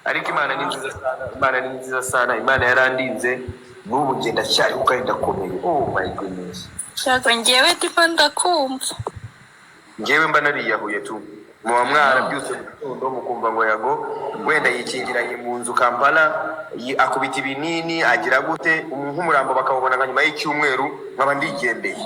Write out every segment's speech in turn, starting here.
ariko Imana ni nziza sana, Imana ni nziza sana, Imana yarandinze n'ubu ngenda cyari kandi ndakomeye. Oh my goodness. Shaka ngewe tipo ndakumva. Ngewe mba nariyahuye tu. Muba mwarabyutse mu gitondo mukumva ngo Yago wenda yikingiranye mu nzu Kampala akubita ibinini agira gute nk'umurambo bakawubona nka nyuma y'icyumweru nkaba ndigendeye.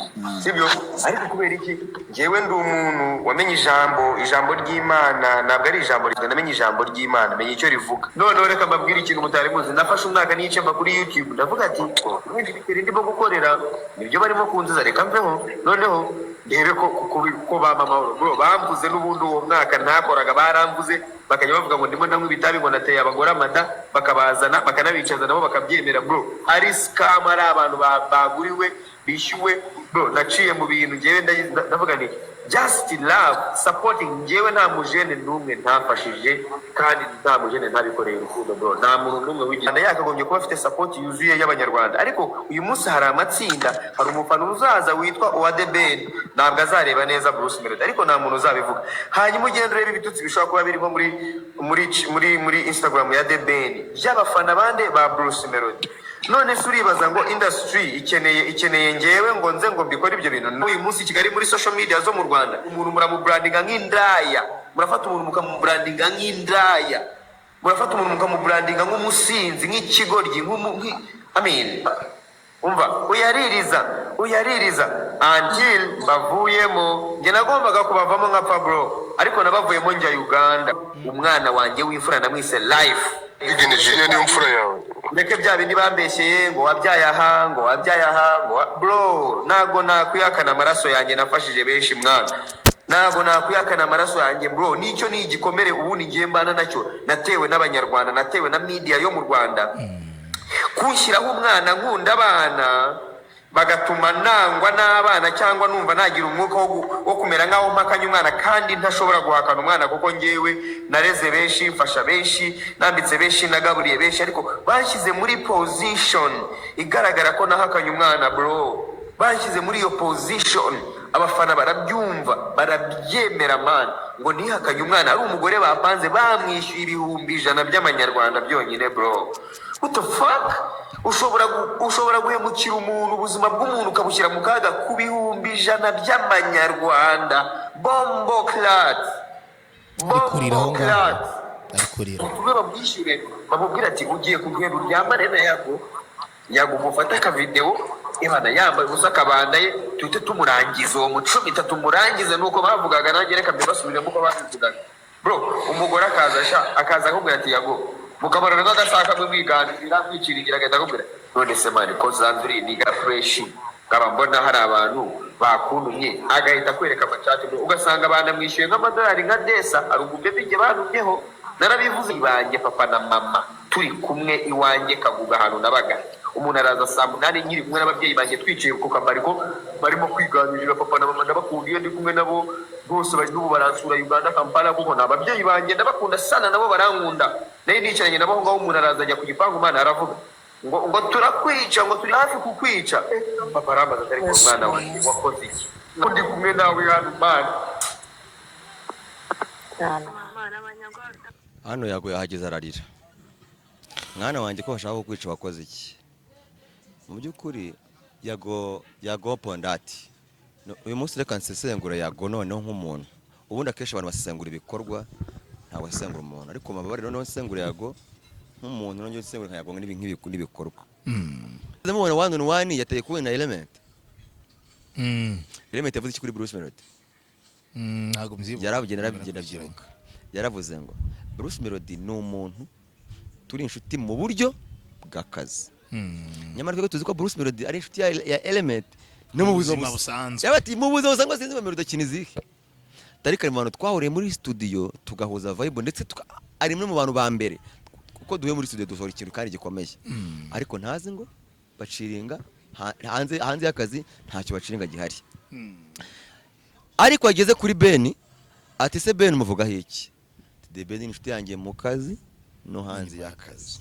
Sibyo? Ariko kubera iki ngewe ndi umuntu wamenye ijambo ry'Imana, ntabwo ari ijambo rizwe, namenye ijambo ry'Imana, menye icyo rivuga. None reka mbabwire ikintu mutari muzi. Nafashe umwaka n'icemba kuri YouTube ndavuga ati mwindi bikiri ndimo gukorera nibyo barimo kunziza, reka mveho noneho ndebe ko bama amahoro. Bro bamvuze n'ubundi uwo mwaka ntakoraga, baramvuze bakajya bavuga ngo ndimo ndanywa ibitabi ngo nateye abagore amada, bakabazana bakanabicaza nabo bakabyemera. Bro ari scam, ari abantu baguriwe bishyuwe. Bro naciye mu bintu ngewe ndavuga ni just love supporting. Ngewe nta mujene n'umwe ntafashije kandi nta mujene ntabikoreye urukundo. Bro nta muntu n'umwe w'igihanda yakagombye kuba afite support yuzuye y'abanyarwanda, ariko uyu munsi hari amatsinda, hari umufana uzaza witwa Owade Ben ntabwo azareba neza Bruce Melody, ariko nta muntu uzabivuga. Hanyuma ugenda ureba ibitutsi bishobora kuba birimo muri Instagram ya The Ben y'abafana bande ba Bruce Melody. None se uribaza ngo industry ikeneye ngewe ngo nze ngo mbikore ibyo bintu? Uyu munsi Kigali muri social media zo mu Rwanda umuntu muramubrandinga nk'indaya, murafata umuntu mukamubrandinga nk'indaya, murafata umuntu mukamubrandinga nk'umusinzi, nk'ikigoryi, umva uyaririza until bavuyemo. Nge nagombaga kubavamo nka Pablo, ariko nabavuyemo njya Uganda. Umwana wanjye w'imfura namwise Life. Igene niyo mfura yawe. Ndeke bya bindi bambeshyeye ngo wabyaye aha bro nago nakwiyakana amaraso yanjye nafashije benshi mwana, nago nakwiyakana amaraso yanjye bro. Nicyo ni igikomere ubu ni ngiye mbana nacyo, natewe n'abanyarwanda, natewe na media yo mu Rwanda kunshyiraho umwana nkunda abana bagatuma nangwa n'abana cyangwa numva nagira umwuka wo kumera nkaho mpakanye umwana, kandi ntashobora guhakana umwana kuko ngewe nareze benshi, mfasha benshi, nambitse benshi, nagaburiye benshi, ariko banshyize muri position igaragara ko nahakanye umwana bro. Banshyize muri iyo position, abafana barabyumva barabyemera man, ngo nihakanye umwana. Ari umugore bapanze bamwishyuye ibihumbi 100 by'amanyarwanda byonyine bro. What the fuck? Ushobora guhemukira umuntu, ubuzima bw'umuntu ukabushyira mu kaga ku bihumbi 100 by'amanyarwanda. Bombo clat bamwishyure, bamubwira ati ugiye kugenda uryamane na Yago mufata akavideo Imana yambaye ubusa akabandaye tuhite tumurangiza uwo mucumita tumurangize. Nuko bavugaga nanjye reka mbibasubiremo uko bavugaga bro. Umugore akaza akubwira ati Yago mukabarana n'agasaka mwe mwiganira mwicirigira, agahita akubwira none se mani ko zanduri niga fresh ngaba mbona hari abantu bakuntumye, agahita kwereka amacati bro. Ugasanga abana mwishyuye nk'amadolari nka desa, ari ububebe bye bantumyeho. Narabivuze ibanjye papa na mama turi kumwe iwanjye Kaguga ahantu nabaga. Umuntu araza saa 8 nyiri kumwe n'ababyeyi banjye twicaye ku kamariko barimo kwiganirira. Papa na mama ndabakunda iyo ndi kumwe nabo bose, bari n'ubu baransura Uganda Kampala kuko n'ababyeyi banjye ndabakunda sana, nabo barankunda. Nayo nicaranye nabo ngaho, umuntu araza ajya ku gipangu umwana aravuga ngo turakwica, ngo turi hafi kukwica. Papa arambaza atari ku mwana wanjye wakoze iki? Ndi kumwe nawe hano man. Hano Yago yahageze ararira, mwana wanjye ko bashaka kukwica wakoze iki? Mu by'ukuri Yago Pondati uyu munsi reka nsesengura Yago noneho nk'umuntu. Ubundi akenshi abantu basesengura ibikorwa, ntabwo basesengura umuntu, ariko mababare noneho nsesengura Yago nk'umuntu, noneho nsesengura Yago n'ibikorwa. Ndamubona one yateye kuwe na Element. Element yavuze iki kuri Bruce Melody? Ntabwo mzibuka. Yaravuze ngo Bruce Melody ni umuntu turi inshuti mu buryo bw'akazi. Nyamara twese tuzi ko Bruce Melody ari inshuti ya Element no mu buzima busanzwe. Yabati mu buzima busanzwe sinzi Melody kinizihe. Tarika mu bantu twahuriye muri studio tugahuza vibe, ndetse ari mu bantu ba mbere kuko duhe muri studio dusohora ikintu kandi gikomeye. Ariko ntazi ngo baciringa hanze y'akazi, ntacyo baciringa gihari. Ariko ageze kuri Ben ati se Ben muvugaho iki? The Ben inshuti yanjye mu kazi no hanze y'akazi.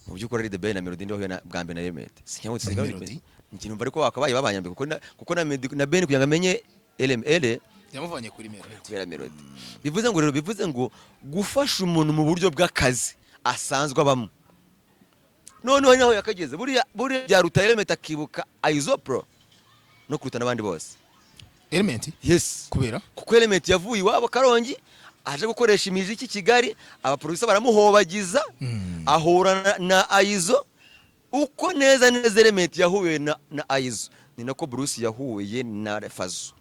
Mu by'ukuri ari The Ben na Melody ndiho bwa mbere na Element. Sinyaho tsiga Melody. Nkintu mva ariko wakabaye babanyambe kuko na Ben kugira ngo amenye LML yamuvanye kuri melody kubera melody. Bivuze ngo rero bivuze ngo gufasha umuntu mu buryo bw'akazi asanzwe abamo. Noneho naho yakageze buriya byaruta Element akibuka Aizo Pro no kuruta n'abandi bose. Element Yes. kubera kuko Element yavuye iwabo Karongi aje gukoresha imiziki Kigali, abaproducer baramuhobagiza, ahura na Aizo. Uko neza Element yahuye na Aizo ni nako Bruce yahuye na Fazo.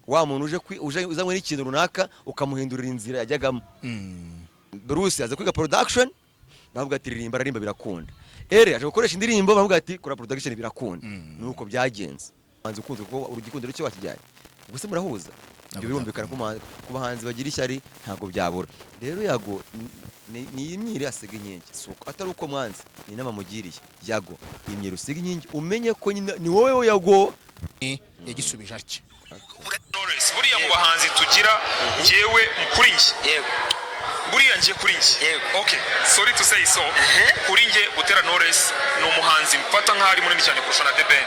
Wa muntu uje uzanywe n'ikintu runaka ukamuhindurira inzira yajyagamo. Bruce aza kwiga production, bavuga ati ririmba birakunda. Aje gukoresha indirimbo, bavuga ati kora production birakunda. Nuko byagenze. Banze ukunze ko urugikundiro cyo watijyanye. Ubwo se murahuza. Ibyo birumvikana ku bahanzi bagira ishyari ntago byabura. Rero Yago ni imyiri asiga inkingi. Suko atari uko mwanzi ni nama mugiriye. Yago imyiri usiga inkingi umenye ko ni wowe Yago yagisubije atya. Knowless buriya mu bahanzi tugira ngewe kuri njye. Yego. Buriya ngiye kuri njye. Okay, sorry to say so. Kuri njye Butera Knowless ni umuhanzi mfata nk'ari munini cyane kurusha na The Ben.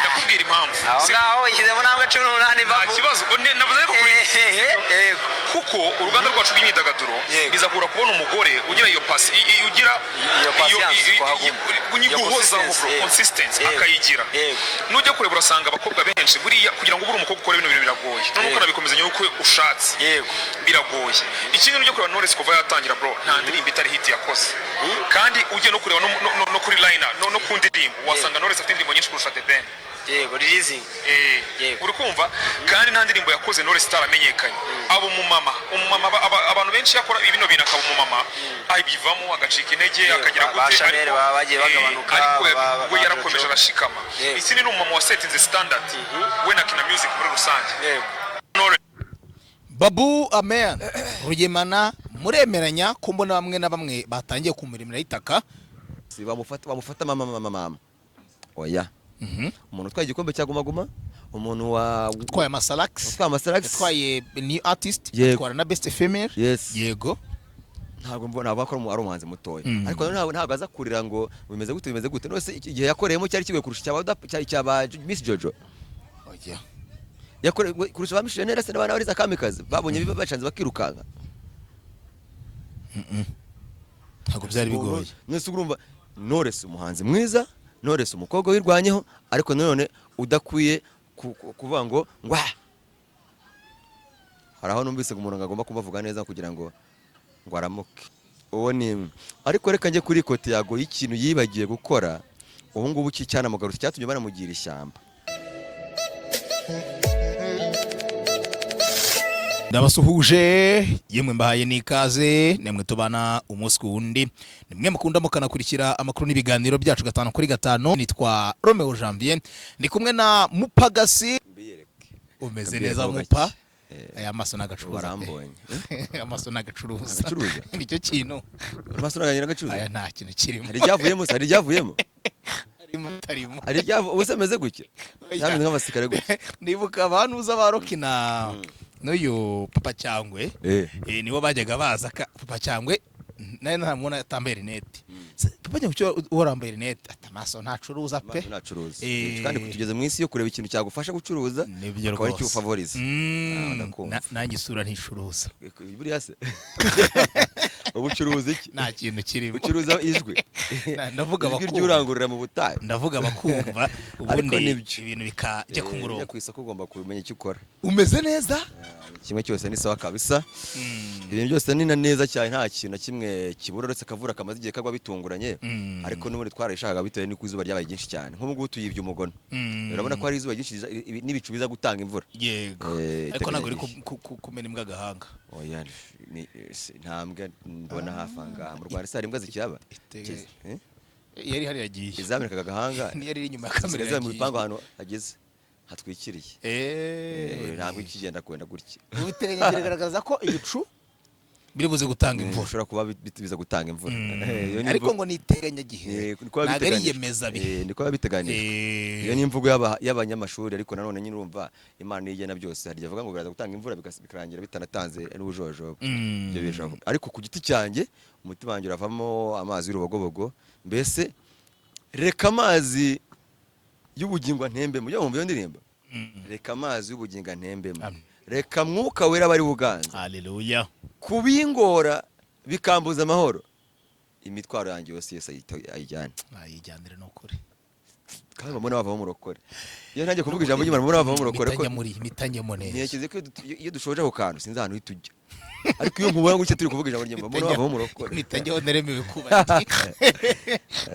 Ndakubwira impamvu. Aho ishyizemo ntabwo 18 nta kibazo navuze ko kuri kuko uruganda rwacu rw'imyidagaduro bizakura kubona umugore ugira iyo pasi ugira iyo guhozaho consistency akayigira. Nujya kureba urasanga abakobwa benshi buriya kugira ngo ubure umukobwa ukora ibintu biragoye. None uko nabikomezanya uko ushatse biragoye. Ikindi nujya kureba Knowless kuva yatangira bro nta ndirimbo itari hit yakoze. Kandi ujye no kureba no kuri liner no ku ndirimbo wasanga Knowless afite indirimbo nyinshi kurusha The Ben. Yego releasing. Uri kumva kandi nta ndirimbo yakoze Knowless itaramenyekanye. Abo umumama abantu benshi yakora ibino bintu akaba umumama ayibivamo agacika intege akagira gute ariko bagiye bagabanuka ariko yarakomeje arashikama. Isi ni umumama wa setting the standard we na Kina Music muri rusange. Babu Amen Rugemana muremeranya ko mbona bamwe na bamwe batangiye kumurimira itaka bamufata mama. Oya. Umuntu twaye igikombe cya Guma, umuntu twaye Masalax, twaye new artist, twara na best female. Yego. Ntabwo mbona abakora ari umuhanzi mutoya. Ariko ntabwo aza kurira ngo bimeze gute. Nose igihe yakoreyemo cyari kigoye kurusha cyaba Miss Jojo. Oya. Yakore kurusha ba Missionnaire se n'abana bariza kamikazi. Babonye biba bacanze bakirukanga. Ntabwo byari bigoye. Nose urumva Knowless umuhanzi mwiza, Knowless umukobwa wirwanyeho, ariko none udakwiye kuvuga ngo haraho numvise umuntu agomba kubavuga neza kugira ngo aramuke. Uwo ni ariko reka nje kuri kote Yago y'ikintu yibagiye gukora. Ubu ngubu cyana mugarutse cyatumye banamugira ishyamba. Ndabasuhuje yemwe mbahaye nikaze nemwe tubana umunsi kuwundi nimwe mukunda mukanakurikira amakuru n'ibiganiro byacu 5 kuri 5. Nitwa Romeo Janvier ndi kumwe na Mupagasi. Umeze neza Mupa? Aya maso nagacuruza barambonye. Amaso nagacuruza nicyo kintu amaso nagacuruza. Aya nta kintu kirimo. Hari ryavuyemo tarimo ari ryavu usemeze gutya yamwe nk'abasikare gutya. Ndibuka abantu uza barokina n'uyu Papa Cyangwe nibo bajyaga baza Papa Cyangwe naye ntamubona atambaye rinete. Papa Cyangwe cyo urambaye rinete atamaso ntacuruza pe. Ntacuruza kandi kutugeze mu isi yo kureba ikintu cyagufasha gucuruza akaba ari cyo favorize. Nanjye isura nticuruza buriya se ubucuruzi iki nta kintu kirimo. Ucuruza ijwi ndavuga bakumva ryurangurira mu butayu. Ndavuga bakumva ubundi ibintu bikajya ku murongo. Ku isoko ugomba kumenya icyo ukora. Umeze neza kimwe cyose ni sawa kabisa. Ibintu byose ni neza cyane nta kintu kimwe kibura uretse kavura kamaze igihe kagwa bitunguranye. Ariko n'ubundi twarayishaka bitewe n'uko izuba ryabaye byinshi cyane. Nk'ubu ngubu tuyivye umugono. Urabona ko hari izuba ryinshi n'ibicu biza gutanga imvura. Yego. Ariko ntago ari kumena imbwa gahanga. Oya ni ntambwe mbona hafanga mu Rwanda sari imbwa zikiyaba. Yari hari yagiye. Izamirika gahanga. Ni yari inyuma ya kamera yagiye. Mu bipango hano hageze. Hatwikiriye. Ntabwo ikigenda kwenda gutya. Ubuteganya bigaragaza ko igicu biribuze gutanga imvura. Ushobora kuba biza gutanga imvura. Ariko ngo niteganya gihe. Ntabwo ari yemeza bihe. Niko babiteganije. Iyo ni imvugo y'abanyamashuri ariko nanone nyine urumva Imana igena byose. Hari yavuga ngo biraza gutanga imvura bikarangira bitanatanze n'ubujojo. Ibyo bishaho. Ariko ku giti cyanjye umutima wanjye uravamo amazi y'urubogobogo. Mbese reka amazi y'ubugingo ntembe mu byo ndirimba. reka amazi y'ubugingo antembemo, reka mwuka wera bari buganza, haleluya, kubingora bikambuza amahoro, imitwaro yanjye yose ayijyanire n'ukuri, kandi bamwe bavamo umurokore. Iyo ntangiye kuvuga ijambo ry'Imana bamwe bavamo umurokore ko mitanyemo neza. ntekereza ko iyo dushoje ako kantu sinzi ahantu hitujya, ariko iyo nkubona gutya turi kuvuga ijambo ry'Imana bamwe bavamo umurokore. Mitanyeho neremewe kuba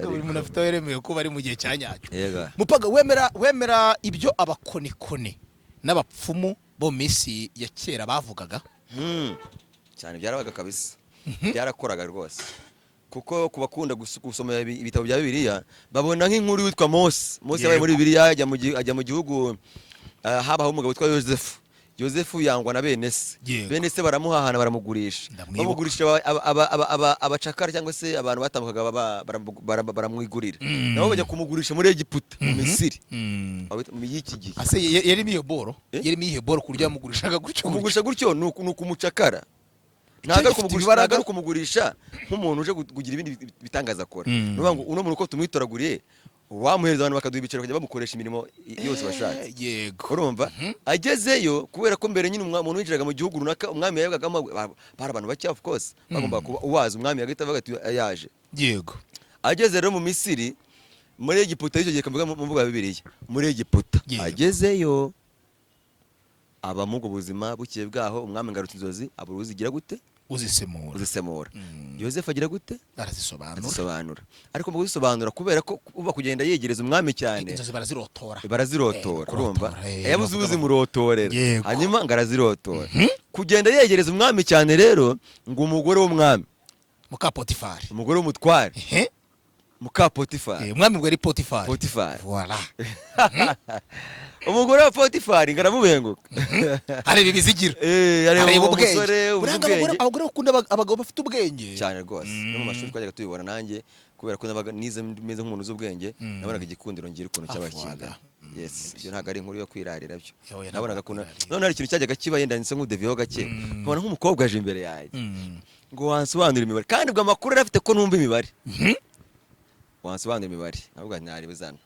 buri muntu afite yeremewe kuba ari mu gihe cya nyacyo. Mupaga wemera ibyo abakonikoni n'abapfumu bo minsi ya kera bavugaga? Cyane byarabaga kabisa, byarakoraga rwose, kuko kubakunda gusoma ibitabo bya Bibiliya babona nk'inkuru yitwa Mose yabaye muri Bibiliya ajya mu gihugu, habaho umugabo witwa Yosefu yangwa na bene se baramuhahana baramugurisha abacakara cyangwa se abantu batambukaga baramwigurira, nabo bajya kumugurisha muri Egiputa mu Misiri mu y'iki gihe. Ase yarimo iyo boro kurya yamugurishaga gutyo ni ukumucakara, ntago kumugurisha nk'umuntu uje kugira ibindi bitangaza akora. Nuvuga ngo uno muntu uko tumwitoraguriye wamuhereza abantu bakaduha ibiciro bakajya bamukoresha imirimo yose bashatse. Yego, urumva agezeyo kubera ko mbere nyine umuntu winjiraga mu gihugu runaka umwami yabagamo bari abantu bake, of course bagomba kuba uwaza umwami yagahita avuga ati yaje. Yego, ageze rero mu Misiri muri Egiputa, icyo gihe kamvuga mu mvuga ya Bibiliya muri Egiputa, agezeyo abamubwo buzima bukiye bwaho umwami ngarutse inzozi abura uzigira gute uzisemura. Yosefu agira gute arazisobanura, ariko mu gusobanura kubera ko uba kugenda yegereza umwami cyane inzozi barazirotora urumva yabuze uzimurotorera hanyuma ngarazirotora kugenda yegereza umwami cyane. Rero ngo umugore w'umwami muka Potifari, umugore w'umutware muka Potifari, umwami bwa Potifari, voilà umugore wa Potifari ngaramubenguka areba ibizigira, areba umusore abagore bakunda abagabo bafite ubwenge cyane rwose. No mu mashuri twajyaga tubibona, nanjye kubera ko nabaga nize meze nk'umuntu uzi ubwenge nabonaga igikundiro ngira ukuntu cy'abakinga. Yes, ibyo ntago ari inkuru yo kwirarira byo, nabonaga ko none hari ikintu cyajyaga kiba yenda ndetse nk'udeviyo gake, nkabona nk'umukobwa aje imbere yawe ngo wansobanurira imibare, kandi bwa makuru yari afite ko numva imibare, wansobanurira imibare navuga ntari bizana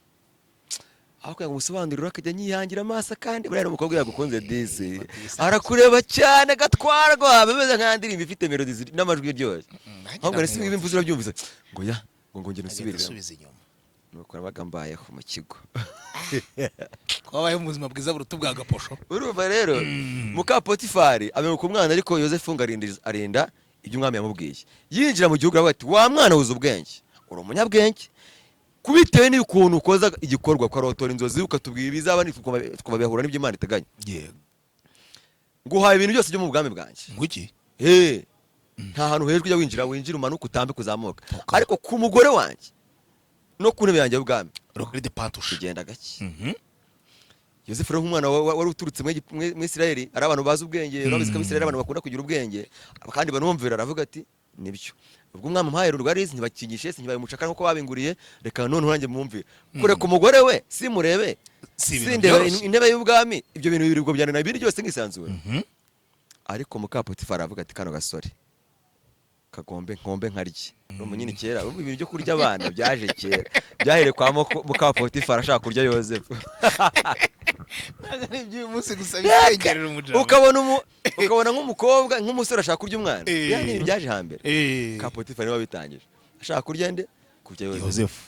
aho kugira ngo umusobanurire akajya nyihangira amaso, kandi buriya umukobwa yagukunze disi arakureba cyane gatwarwa bimeze nka ndirimbo ifite melody n'amajwi aryoshye, ahubwo nasi ibi mvuze urabyumvise ngo ya ngo ngongere nsubire inyuma, nuko nabaga mbayeho mu kigo kwabaye mu buzima bwiza buruta bwa gaposho. Urumva rero muka Potifari amemuka umwana, ariko Yosefu arinda ibyo umwami yamubwiye, yinjira mu gihugu aravuga ati wa mwana wuze ubwenge, uri umunyabwenge, kubitewe n'ukuntu ukoza igikorwa ukarotora inzozi ukatubwira ibizaba tukababihura n'ibyo Imana iteganya. Nguhaye ibintu byose byo mu bwami bwanjye. Nguki? Nta hantu hejuru ujya winjira umanuka utambe kuzamuka, ariko ku mugore wanjye no ku ntebe yanjye y'ubwami rokere de pantushe kugenda gake. Yosefu rero nk'umwana wari uturutse mu Isirayeli, ari abantu bazi ubwenge, babizi ko Isirayeli abantu bakunda kugira ubwenge kandi banumvira, aravuga ati nibyo, ubwo umwami mpaye rugarizi ntibakigishe sinyibaye umucakara nkuko babinguriye, reka none uranjye mwumvire kure ku mugore we simurebe sindeba intebe y'ubwami, ibyo bintu bibiri ubwo byane na bibiri byose ngisanzuwe. Ariko muka Potifari aravuga ati kano gasore kagombe nkombe nkarye no nyine kera, ubu ibintu byo kurya abana byaje kera, byahere kwa muka Potifari ashaka kurya Yosefu. ukabona nk'umukobwa nk'umusore ashaka kurya umwana, yani byaje hambere ka Potifari niwe wabitangije ashaka kurya nde kurya Yosefu.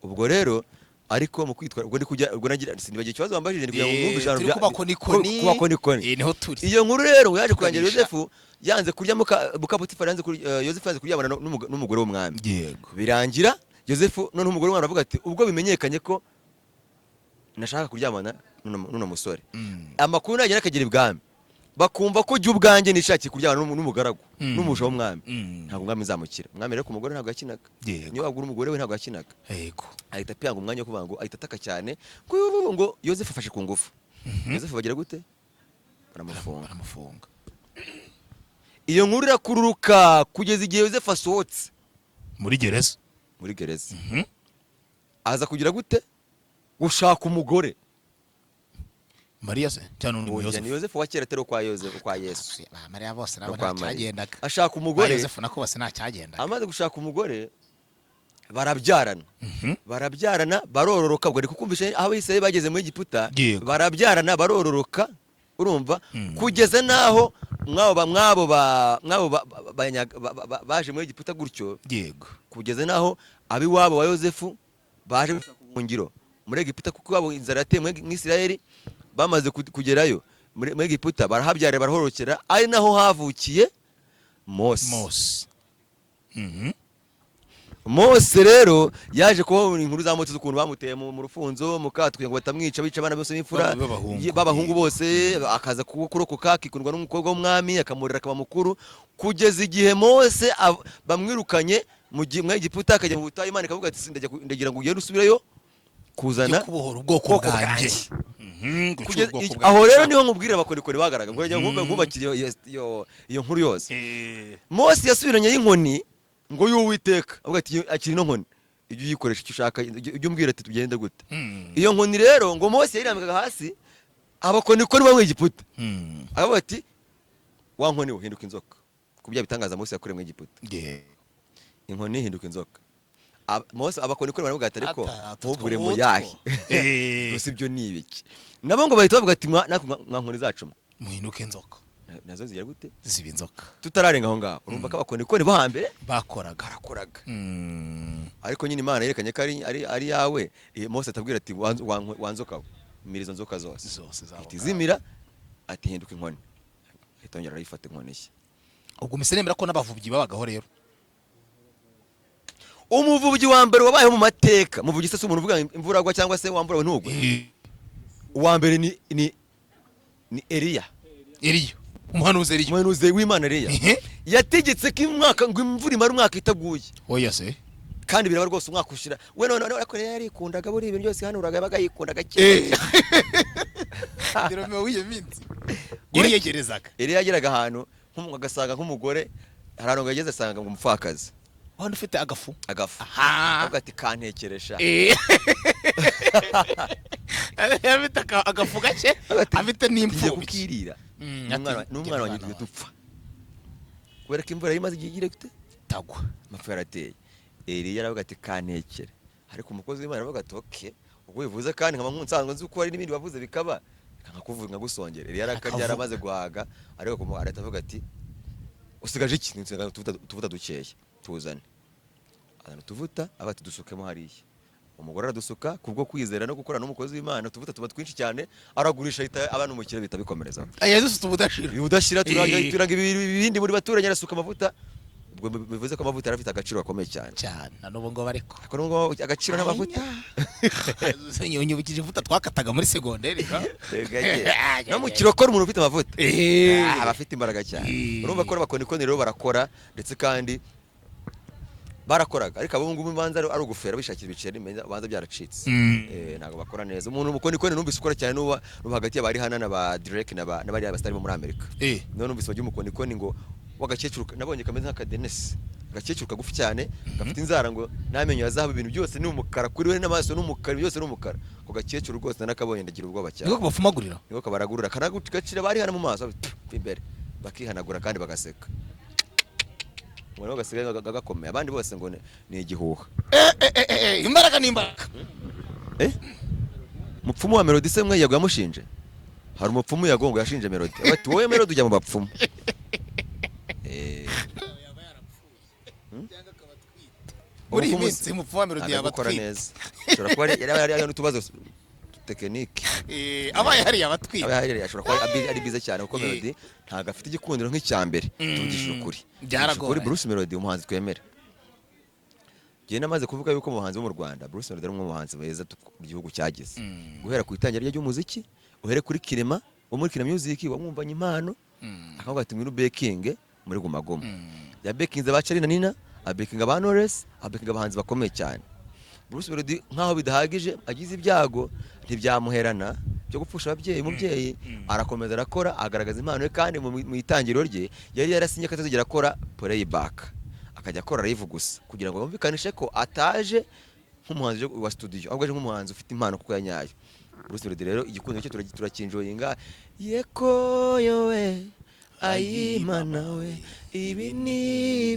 Ubwo rero ariko mu kwitwara ubwo ndi kujya ubwo nagira sindibagiye ikibazo bambajije ni kugira ngo mwumve ijambo bya kubakonikoni. Iyo nkuru rero yaje kurangira Yosefu yanze kurya muka Potifari yanze kurya Yosefu yanze kuryamana n'umugore w'umwami. Birangira Yosefu none umugore w'umwami aravuga ati ubwo bimenyekanye ko nashaka kuryamana n'uno musore, amakuru nagera akagira ibwami bakumva ko jye ubwanjye nishakiye kuryamana n'umugaragu n'umuja w'umwami, ntabwo umwami nzamukira. Umwami rero ku mugore ntabwo yakinaga, niyo wagura umugore we ntabwo yakinaga, ahita apyanga umwanya wo kuvuga ngo ahita ataka cyane ngo Yosefu afashe ku ngufu. Yosefu bagira gute? Baramufunga. Iyo nkuru irakururuka kugeza igihe Yosefu asohotse muri gereza, aza kugira gute? Gushaka umugore. Mariya se cyane ni Yosefu wa kera atero kwa Yosefu kwa Yesu. Mariya bose nabo cyagendaga. Ashaka umugore. Yosefu nako bose nta cyagendaga. Amaze gushaka umugore barabyarana barabyarana barororoka ubwo kukumvisha aho Isirayeli bageze muri Egiputa Yego. barabyarana barororoka urumva kugeza naho mwabo baje muri Egiputa gutyo yego kugeza naho abiwabo wa Yosefu baje mu ngiro muri Egiputa kuko wabo inzara yateye mu Isirayeli bamaze kugerayo muri Egiputa barahabyara barahorokera ari naho havukiye Mose Mose rero yaje kubona inkuru za Mose z'ukuntu bamuteye mu rufunzo mukato kugira ngo batamwica bica abana bose b'imfura b'abahungu bose akaza kurokoka akikundwa n'umukobwa w'umwami akamurera akaba mukuru kugeza igihe Mose bamwirukanye mu Egiputa akajya mu butayu Imana ikavuga ati ndagira ngo ugende usubireyo kuzana kubohora ubwoko bwanjye aho rero niho nkubwira abakorikori bagaraga ngo nkubakire iyo nkuru yose Mose yasubiranye y'inkoni ngo y'Uwiteka avuga ati akiri no nkoni ibyo uyikoresha icyo ushaka ibyo umbwira ati tugende gute iyo nkoni rero ngo Mose yirambikaga hasi abakorikori bamwe Egiputa avuga ati wa nkoni uhinduka inzoka kubya bitangaza Mose yakoreye mu Egiputa inkoni hinduka inzoka Mose abakorikori baravuga ati ariko mubure mu yahi gusa ibyo ni ibiki nabo ngo bahita bavuga ati mwa nkoni zacu muhinduka inzoka nazo zigira gute ziba inzoka tutararenga aho ngaho urumva ko abakorikori bo hambere bakoraga ariko nyine Imana yerekanye ko ari yawe Mose atabwira ati wanzoka mirizo nzoka zose zimira ati hinduka inkoni itongera arayifata inkoni ye ubwo mise nemera ko n'abavubyi babagaho rero umuvubyi wa mbere wabayeho mu mateka muvubyi se umuntu uvuga imvura agwa cyangwa se wambura ntugwe uwa mbere ni Eliya umuhanuzi w'Imana Eliya yategetse ko ngo imvura imara umwaka itaguye oya se kandi biraba rwose umwaka ushira we none ariko yarikundaga buri ibintu byose hano uraga bagayikundaga cyane Jerome wiye minsi yegerezaga Eliya yageraga ahantu agasanga nk'umugore harano ngageze asanga ngo umupfakazi wandi ufite agafu avuga ati kantekeresha afite agafu gake afite n'impfu kukirira n'umwana wanjye dupfa kubera ko imvura yimaze igihe gire gute tagwa amapfa yarateye Eliya aravuga ati kantekere ariko umukozi w'Imana aravuga ati okay ubwo bivuze kandi nkaba nkunsanzwe nzi ko hari n'ibindi bavuze bikaba nkakuvuga nkagusongera Eliya arakabya aramaze guhaga ariko ko arata avuga ati usigaje iki tuvuta dukeye tuzane azana tuvuta abati dusukemo hariya umugore aradusuka kubwo kwizera no gukorana n'umukozi w'Imana tuvuta tuba twinshi cyane aragurisha abantu umukire bita bikomereza Yesu ubudashira turaga ibindi muri baturanye arasuka amavuta ubwo bivuze ko amavuta arafite agaciro gakomeye cyane nanubo ngo bariko ariko nubwo agaciro n'amavuta nyonyubikije ivuta twakataga muri segonderi no mu kirokora umuntu ufite amavuta abafite imbaraga cyane urumva ko abakonikoni rero barakora ndetse kandi barakoraga ariko abo ngubu manza ari ugufera bishakira ibiceri banza byaracitse ntago bakora neza umuntu umukonikoni numvise ukora cyane nuba hagati y'abari hana na ba Drake na bari abastari muri Amerika none numvise bajye umukonikoni ngo wagakecuru nabonye kameze nk'akadenesi agakecuru kagufi cyane gafite inzara ngo namenyo yazaho ibintu byose ni umukara kuri we n'amaso n'umukara byose n'umukara ko gakecuru rwose nakabonye ndagira ubwoba cyane niko bafumagurira niko kabaragurira kanagacira bari hana mu maso imbere bakihanagura kandi bagaseka mwana bagasigaye gakomeye abandi bose ngo ni igihuha imbaraga n'imbaraga mupfumu wa Melody se mwe yago yamushinje hari umupfumu yagongo yashinje Melody ati wowe Melody ujya mu bapfumu muri iyi minsi umupfumu wa Melody yabatwite ashobora kuba yari n'utubazo tekinike abaye hari yabatwite abaye ashobora kuba ari bize cyane kuko Melody ntago afite igikundiro nk'icyambere tugishije ukuri kuri Bruce Melody umuhanzi twemera giye namaze kuvuga yuko umuhanzi wo mu Rwanda Bruce Melody ari umwe mu bahanzi beza igihugu cyagize guhera ku itangira ry'umuziki uhere kuri Kirema wo muri Kirema Music wamwumvanye impano akavuga ati mwinu baking muri Guma Guma ya baking za Bacari na Nina abaking aba Knowless abaking abahanzi bakomeye cyane Bruce Melody nkaho bidahagije agize ibyago ntibyamuherana byo gupfusha ababyeyi umubyeyi arakomeza arakora agaragaza impano ye kandi mu itangiriro rye yari yarasinye ko atazigera akora playback akajya akora live gusa kugira ngo bumvikanishe ko ataje nk'umuhanzi wa studio ahubwo aje nk'umuhanzi ufite impano kuko yanyayo Bruce Melody rero igikundo cye turakinjoyinga yeko yowe ayimana we ibi ni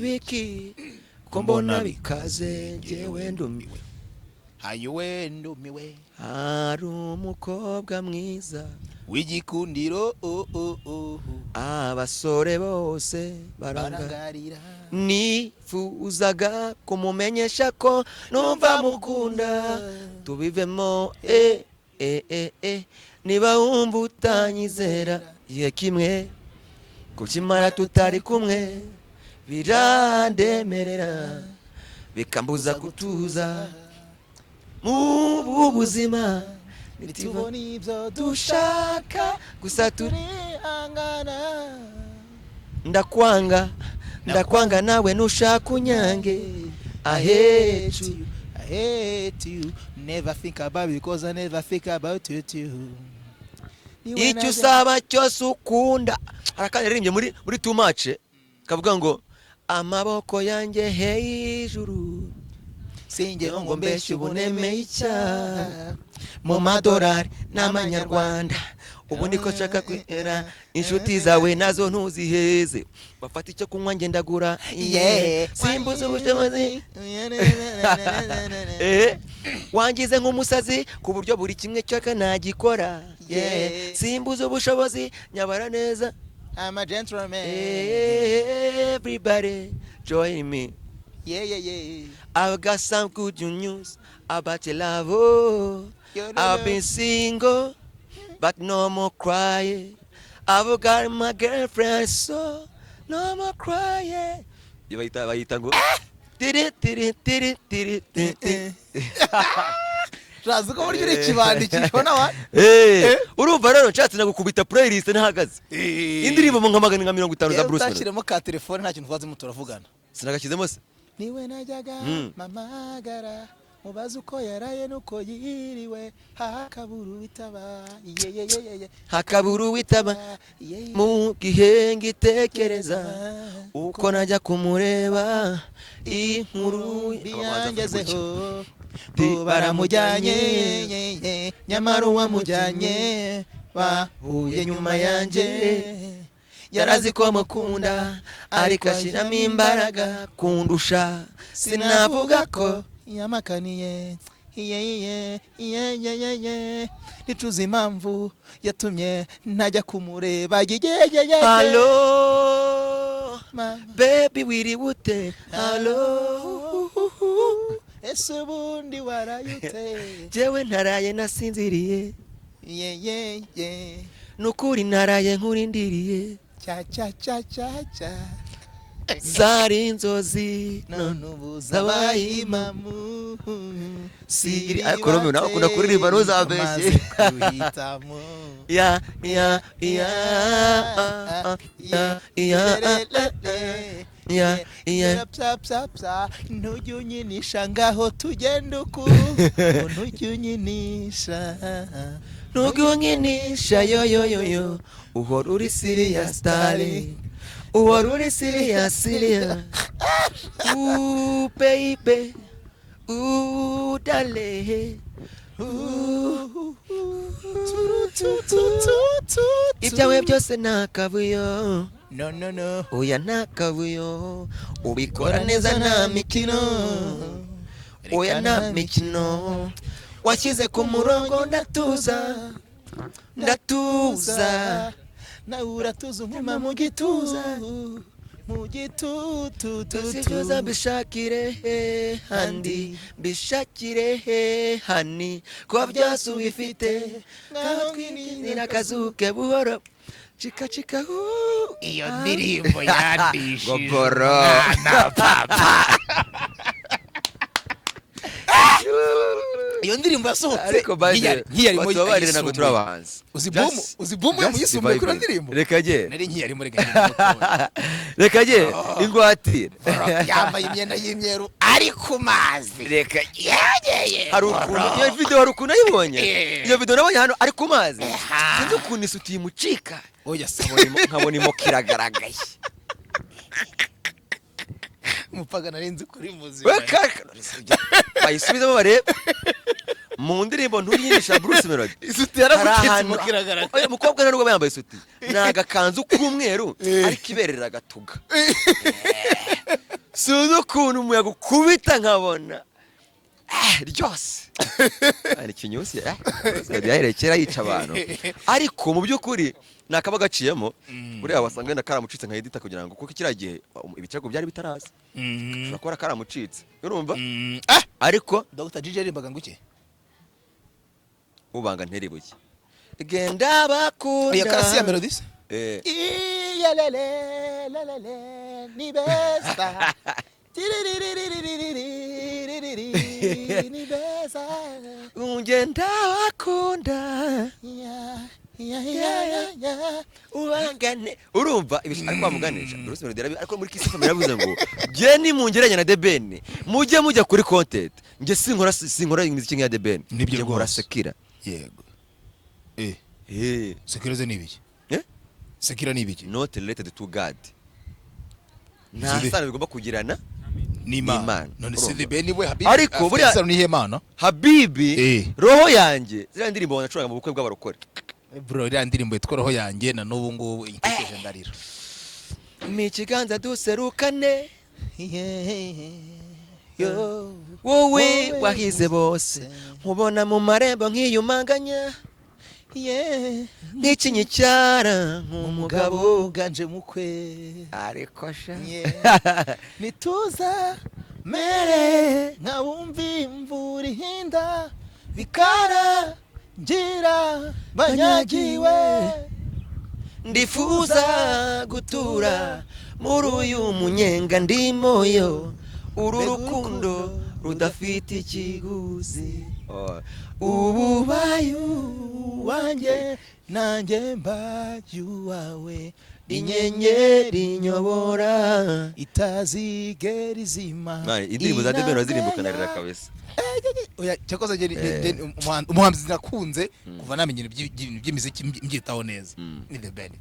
biki ko mbona bikaze njyewe ndumiwe. hayiwe ndumiwe Hari umukobwa mwiza w'igikundiro abasore bose barangarira. barangarira Nifuzaga kumumenyesha ko numva mukunda tubivemo niba wumva utanyizera igihe kimwe kukimara tutari kumwe birandemerera bikambuza gutuza mu buzima tubona ibyo dushaka gusa turihangana ndakwanga nawe nushaka unyange. I hate you. I hate you. Never think about it because I never think about you too. Icyo usaba cyose ukunda. Arakanirimbye muri too much kavuga ngo amaboko yanjye hejuru singe ngo mbeshye ubuneme icyaha mu madolari n'amanyarwanda. Ubu niko nshaka kwera inshuti zawe nazo ntuziheze bafata icyo kunywa ngendagura simbuze ubushobozi wangize nk'umusazi ku buryo buri kimwe cyaka nagikora simbuze ubushobozi nyabara neza. I'm a gentleman. Everybody join me. I've got some good news about your love. Oh, I've been single, but no more crying. I've got my girlfriend, so no more crying. Bayita ngo Razi ko buryo ikibandi kibona wa urumva rero nshatse nagukubita playlist ntahagaze indirimbo mu nkamagana nka 50 za Bruce. Utashyiremo ka telefone nta kintu twazi muturavugana Sinagakizemo se niwe najyaga mamagara mubaza uko yaraye nuko yiriwe hakaburu witaba hakaburu witaba mu gihe ngitekereza uko najya kumureba inkuru yangezeho baramujyanye nyamara uwamujyanye bahuye nyuma yanjye yarazi ko mukunda ariko ashyiramo imbaraga kundusha sinavuga ko yamakaniye nicuza impamvu yatumye ntajya kumureba. Hello baby wiribute hello ese ubundi warayute jewe ntaraye nasinziriye nukuri ntaraye nkurindiriye zari inzozi none ubu zabaye impamu siri ariko Romeo nawe ukunda kuririmba ntuzabeshye ntujya unyinisha ngaho tugenda uku ntujya unyinisha yo uhora uri serious darling uhora uri serious ooh baby ooh darling ibyawe byose nakavuyo no oya nakavuyo ubikora neza nta mikino oya nta mikino washyize ku murongo ndatuza nawe uratuza nkuma mu gituza tuzicuza mbishakire handi mbishakire hani kuba byose ubifite ngaho twinjira akazuke buhoro chika iyo ndirimbo yandishije goboro na papa iyo ndirimbo yasohotse ariko baje nkiyarimo ntabwo turabahanzi uzi boom yisumbuye kuri ndirimbo reka je nari nkiyarimo reka ingwatire yambaye imyenda y'imyeru ari ku mazi reka yageye hari ukuntu iyo video hari ukuntu ayibonye iyo video nabonye hano ari ku mazi sinzi ukuntu isuti imucika oya nkabona imokiragaragaye mupaga narinzi kuri muzima bayisubizemo barebe mu ndirimbo ntuyinisha Bruce Melody isuti yaragukitse mukiragaragaye oya mukobwa ntabwo yambaye isuti ni agakanzu k'umweru ariko iberera agatuga suzo ukuntu umuyaga ukubita nkabona ryose ari kinyusi yaherekera yica abantu ariko mu by'ukuri nakaba gaciyemo buriya wasanga wenda karamucitse nka edita kugira ngo kuko kiriya gihe ibicego byari bitaraza ushobora kuba karamucitse urumva ariko Dr. DJ rimbaga nguki ubanga nteribuye genda bakunda oya karasi ya melodies ni besta ni besta ugenda bakunda ubangane urumva ibishaka kwamuganisha Bruce Melody ariko muri Kiss FM yaravuze ngo je ni mungeranya na The Ben mujye mujya kuri content nge sinkora imiziki ya The Ben nibyo nkora Sekira yego Sekira ze nibiki Sekira nibiki not related to God nta sano bigomba kugirana n'Imana none se The Ben we Habibi ariko buriya ni Imana Habibi roho yanjye zira ndirimbo wanacuranga mu bukwe bw'abarokore bro iriya ndirimbo yitwa roho yanjye na n'ubu ngubu intekereje ndarira mi kiganza duserukane wowe wahize bose nkubona mu marembo nk'iyumanganya nk'ikinyicyara nk'umugabo uganje mukwe ariko sha nituza mere nkabumva imvura ihinda bikara ngira banyagiwe ndifuza gutura muri uyu munyenga ndimoyo uru rukundo rudafite ikiguzi ububayu wanjye nanjye mbayu wawe inyenyeri nyobora itazigera izima indirimbo za The Ben zirimbukana rira kabisa oya cyakoze umuhanzi nakunze kuva namenye by'imiziki mbyitaho neza ni The Ben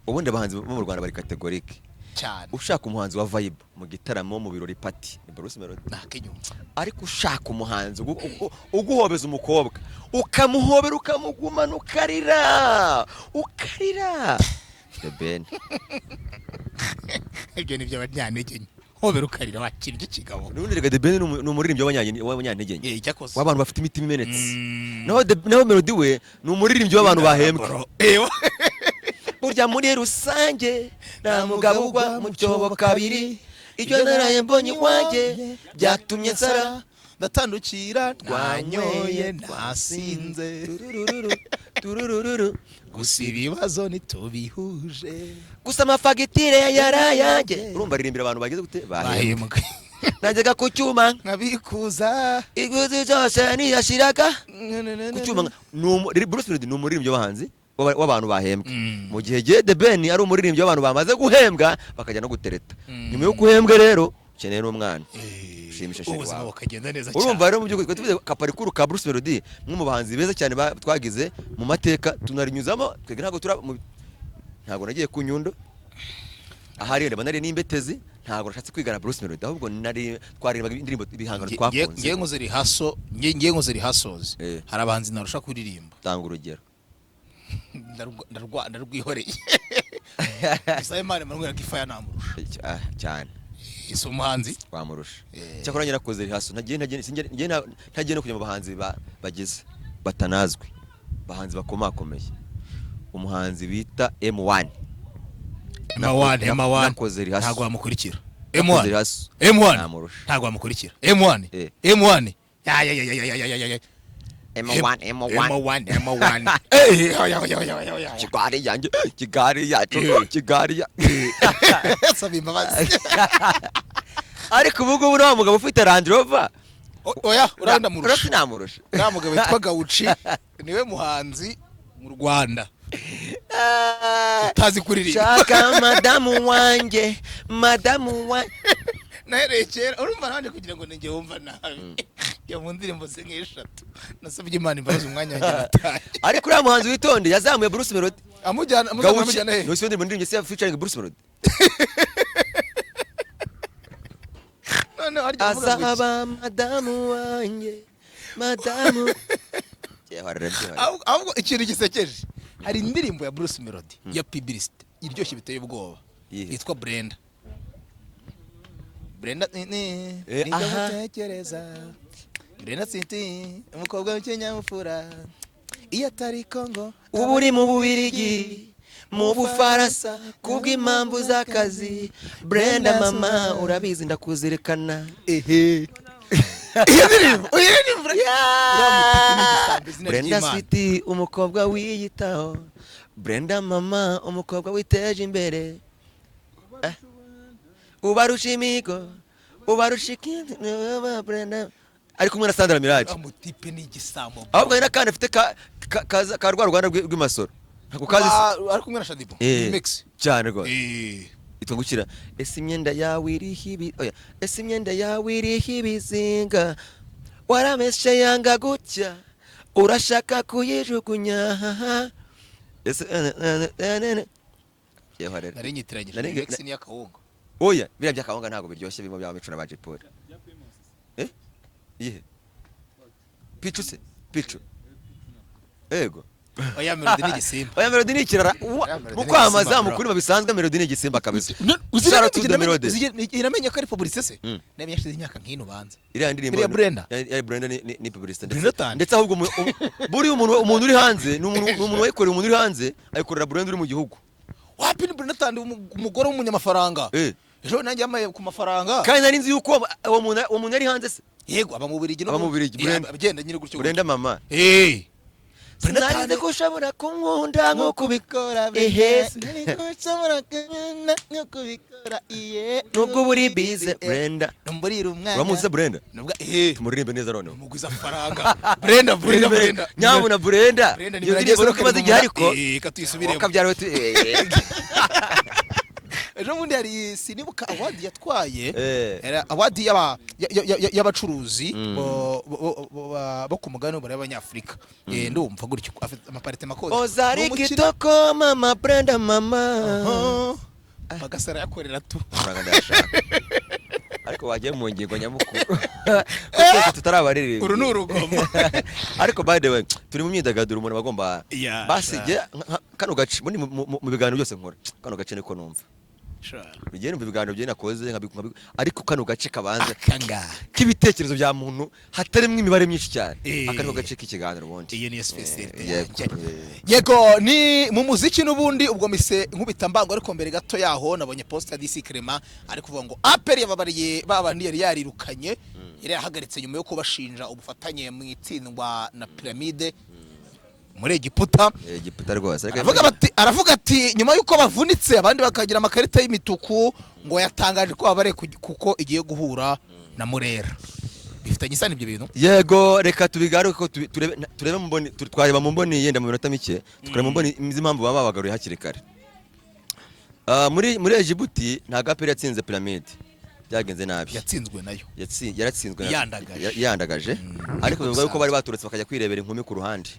ubundi abahanzi bo mu Rwanda bari categorique cyane ushaka umuhanzi wa vibe mu gitaramo mu birori party ni Bruce Melody ariko ushaka umuhanzi uguhobeza umukobwa ukamuhobera ukamugumana ukarira The Ben ibyo ni by'abanyantege hobera ukarira wakira igikigabo n'ubundi rega The Ben ni umuririmbyi w'abanyantege cyakoze w'abantu bafite imitima imenetse naho Melody we ni umuririmbyi w'abantu bahembwa burya muri rusange nta mugabo ugwa mu cyobo kabiri icyo naraye mbonye iwanjye byatumye nsara ndatandukira twanyoye nasinze gusa ibibazo ntitubihuje gusa amafagitire yarayanjye urumva aririmbira abantu bageze gute bahembwe najyaga ku cyuma nkabikuza iguzi zose niyashiraga ku cyuma Bruce Melody ni umuririmbyi w'abahanzi w'abantu bahembwe mu gihe The Ben ari umuririmbyi w'abantu bamaze guhembwa bakajya no gutereta nyuma yo guhembwa rero ukeneye n'umwana ushimisha sheri wawe urumva rero mu by'ukuri tuvuze kaparikuru ka Bruce Melody mwe mu bahanzi beza cyane twagize mu mateka tunarinyuzamo twege ntabwo nagiye ku Nyundo ahari reba nari n'imbetezi ntabwo nashatse kwigana Bruce Melody ahubwo nari twaririmbaga indirimbo ibihangano twakunze ngiye nkoze rihasoze hari abahanzi narusha kuririmba tanga urugero ndarwihoreye gusa Imana imanura gifaya namurusha cyane isi umuhanzi wamurusha cyakora nyirakoze rihaso ntagiye no kujya mu bahanzi bagize batanazwi bahanzi bakomakomeye umuhanzi bita M1 ntago wamukurikira M1 ntago wamukurikira M1 Kigali yacu sabi imbabazi ariko ubu ngubu nta mugabo ufite Land Rover oya uranda murusha namurusha nta mugabo witwa Gauchi niwe muhanzi mu Rwanda utazi kuririmba shaka madamu wanjye naherekera urumva nande kugira ngo ninjye wumva nabi ya mu ndirimbo se nk'eshatu nasabye Imana imbabazi umwanya wanjye nataye ariko uriya muhanzi witonde yazamuye Bruce Melody amujyana he n'usundi mu ndirimbo se featuring Bruce Melody none azaba madamu wanjye ahubwo ikintu gisekeje hari indirimbo ya Bruce Melody ya publicity iryoshye biteye ubwoba yitwa Brenda nikamutekereza Brenda City umukobwa w'ikinyabupfura iyo atari Kongo uba uri mu Bubiligi mu Bufaransa kubw'impamvu z'akazi Brenda mama urabizi ndakuzirikana Brenda City umukobwa wiyitaho Brenda mama umukobwa witeje imbere ubarusha imigo ubarusha ikindi Brenda ari kumwe na Sandra Mirage amutipe n'igisambo ahubwo ari kandi afite ka Rwanda rw'imasoro ntabwo kazi ari kumwe na Shadipo mix cyane rwose itungukira ese imyenda yawe iriho ibizinga warameshe yanga gutya urashaka kuyijugunya ese nari nyitiranyije mix ni yakawunga oya biriya by'akawunga ntabwo biryoshye bimo bya Mico na ba Jepol Iye Pichu se Pichu Ego Oya Melody ni igisimba Oya Melody ni ikirara mu kwamaza mukuri babisanzwe Melody ni igisimba kabisa Uzira tude Melody iramenye ko ari publicité se namenye yashize imyaka nk'ino banza iriya ndirimbo ya Brenda ya Brenda ni publicité ndetse ahubwo buri umuntu uri hanze n'umuntu wayikorera umuntu uri hanze ayikorera Brenda uri mu gihugu wapi ni Brenda tandi umugore w'umunyamafaranga ejo nanjye yamaye ku mafaranga kandi nari nzi yuko uwo muntu ari hanze se yego aba mu Bubiligi Brenda agenda nyine gutyo Brenda mama Sinari kushobora kunkunda nko kubikora bihese kushobora kunkunda nko kubikora nubwo buri bize Brenda numburira umwana uramuze Brenda nubwo tumuririmbe neza none muguza faranga Brenda nyabuna Brenda iyo ndirimbo no kubaza igihe ariko katuyisubiremo kabyara wetu ejo bundi hari sinibuka award yatwaye award y'abacuruzi bo ku mugabane w'Abanyafrika ndumva gutyo afite amaparite makoze Ozari kitoko mama Brenda mama bagasara yakorera tu ariko wagiye mu ngingo nyamukuru kuko tutarabaririmbye uru nurugomo ariko by the way turi mu myidagaduro umuntu bagomba basige kano gace mu biganiro byose nkora kano gace niko numva bigiye numva ibiganiro bye nakoze ariko kano gace kabanze k'ibitekerezo bya muntu hatarimo imibare myinshi cyane akano gace k'ikiganiro ubundi iyo ni yego ni mu muziki n'ubundi ubwo mise nkubita mbango ariko mbere gato yaho nabonye poster DC Clement ariko uvuga ngo Apple yababariye babandi yari yarirukanye yari yahagaritse nyuma yo kubashinja ubufatanye mu itsindwa na Pyramide muri Egiputa rwose aravuga ati nyuma yuko bavunitse abandi bakagira amakarita y'imituku ngo yatangaje ko abare kuko igiye guhura na Murera bifitanye isano ibyo bintu yego reka tubigaruke ko turebe mu mboni twareba mu mboni yenda mu minota mike tukareba mu mboni impamvu baba babagaruye hakiri kare muri Egiputa nta Apple yatsinze Pyramide byagenze nabi yatsinzwe nayo yaratsinzwe yandagaje ariko bivuga ko bari baturutse bakajya kwirebera inkumi ku ruhande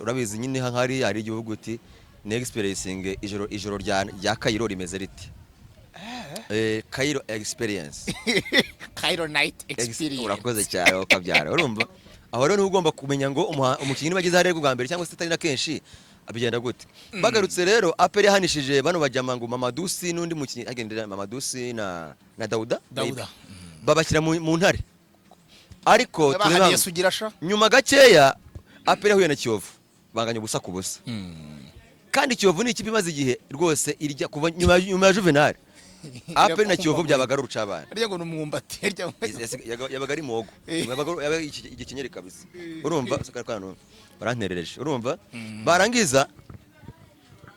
urabizi nyine hari igihugu uti ne experiencing ijoro rya Cairo rimeze riti Cairo experience Cairo night experience urakoze cyane ukabyara urumva aho rero ugomba kumenya ngo umukinnyi bagize hari bwa mbere cyangwa se atari na kenshi abigenda gute bagarutse rero Apple yahanishije bano bajyama ngo Mamadusi n'undi mukinnyi agendera Mamadusi na Dauda babashyira mu ntare ariko nyuma gakeya Apple yahuye na Kiyovu banganya ubusa ku busa kandi Kiyovu ni ikipe imaze igihe rwose irya kuva nyuma ya Juvenal Apple na Kiyovu byabagarura ucabana arya ngo numwumbati yabaga ari mogo yabaga igikinyeri kabisa urumva sakarano baranterereje urumva barangiza